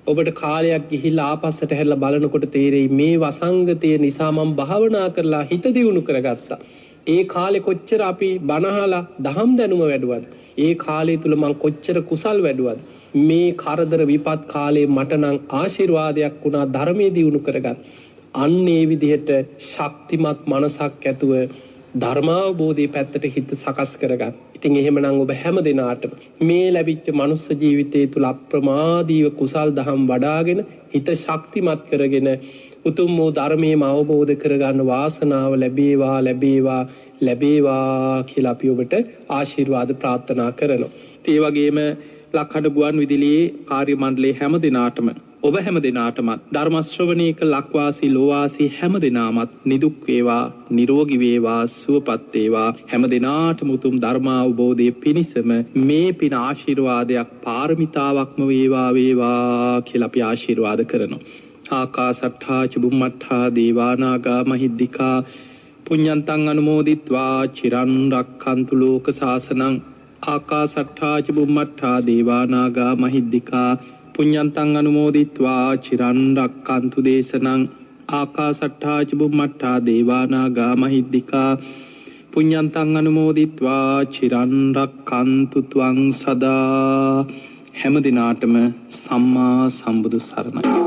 ඔබට කාලයක් ගිහිල්ලා ආපස්සට හැරලා බලනකොට තේරෙයි මේ වසංගතය නිසා මම භාවනා කරලා හිත දියුණු කරගත්තා. ඒ කාලේ කොච්චර අපි බණහලා දහම් දැනුම වැඩුවද? ඒ කාලය තුල මම කොච්චර කුසල් වැඩුවද? මේ කරදර විපත් කාලේ මට නම් ආශිර්වාදයක් වුණා ධර්මයේ දියුණු කරගන්න. අන්න ඒ විදිහට ශක්තිමත් මනසක් ඇතුව ධර්මාවබෝධයේ පැත්තට හිත සකස් කරගන්න. ඉතින් එහෙමනම් ඔබ හැම දිනාටම මේ ලැබිච්ච මනුස්ස ජීවිතය තුල අප්‍රමාදීව කුසල් දහම් වඩාගෙන හිත ශක්තිමත් කරගෙන උතුම් වූ ධර්මයේම අවබෝධ කරගන්න වාසනාව ලැබේවා ලැබේවා ලැබේවා කියලා අපි ඔබට ආශිර්වාද ප්‍රාර්ථනා කරනවා. ඒ වගේම ලක්හඬ ගුවන් විදුලියේ කාර්ය මණ්ඩලයේ හැම දිනාටම ඔබ හැම දිනාටමත් ධර්ම ශ්‍රවණීක ලක්වාසී ලෝවාසී හැම දිනාමත් නිදුක් වේවා නිරෝගී වේවා සුවපත් වේවා හැම දිනාටම උතුම් ධර්මාවබෝධයේ පිණිසම මේ පින ආශිර්වාදයක් පාරමිතාවක්ම වේවා වේවා කියලා අපි ආශිර්වාද කරනවා. ආකාසට්ඨා චුම්මට්ඨා දේවානාගා මහිද්దికා පුඤ්ඤන්තං අනුමෝදිත්වා චිරන් රක්ඛන්තු ලෝක සාසනං ආකාසට්ඨා චුම්මට්ඨා දේවානාගා මහිද්దికා පුඤ්ඤන්තං අනුමෝදිත්වා චිරන් රක්ඛන්තු දේශනං ආකාසට්ඨා චුම්මට්ඨා දේවානාගා මහිද්దికා පුඤ්ඤන්තං අනුමෝදිත්වා චිරන් රක්ඛන්තු ත්වං සදා හැම දිනාටම සම්මා සම්බුදු සරණයි.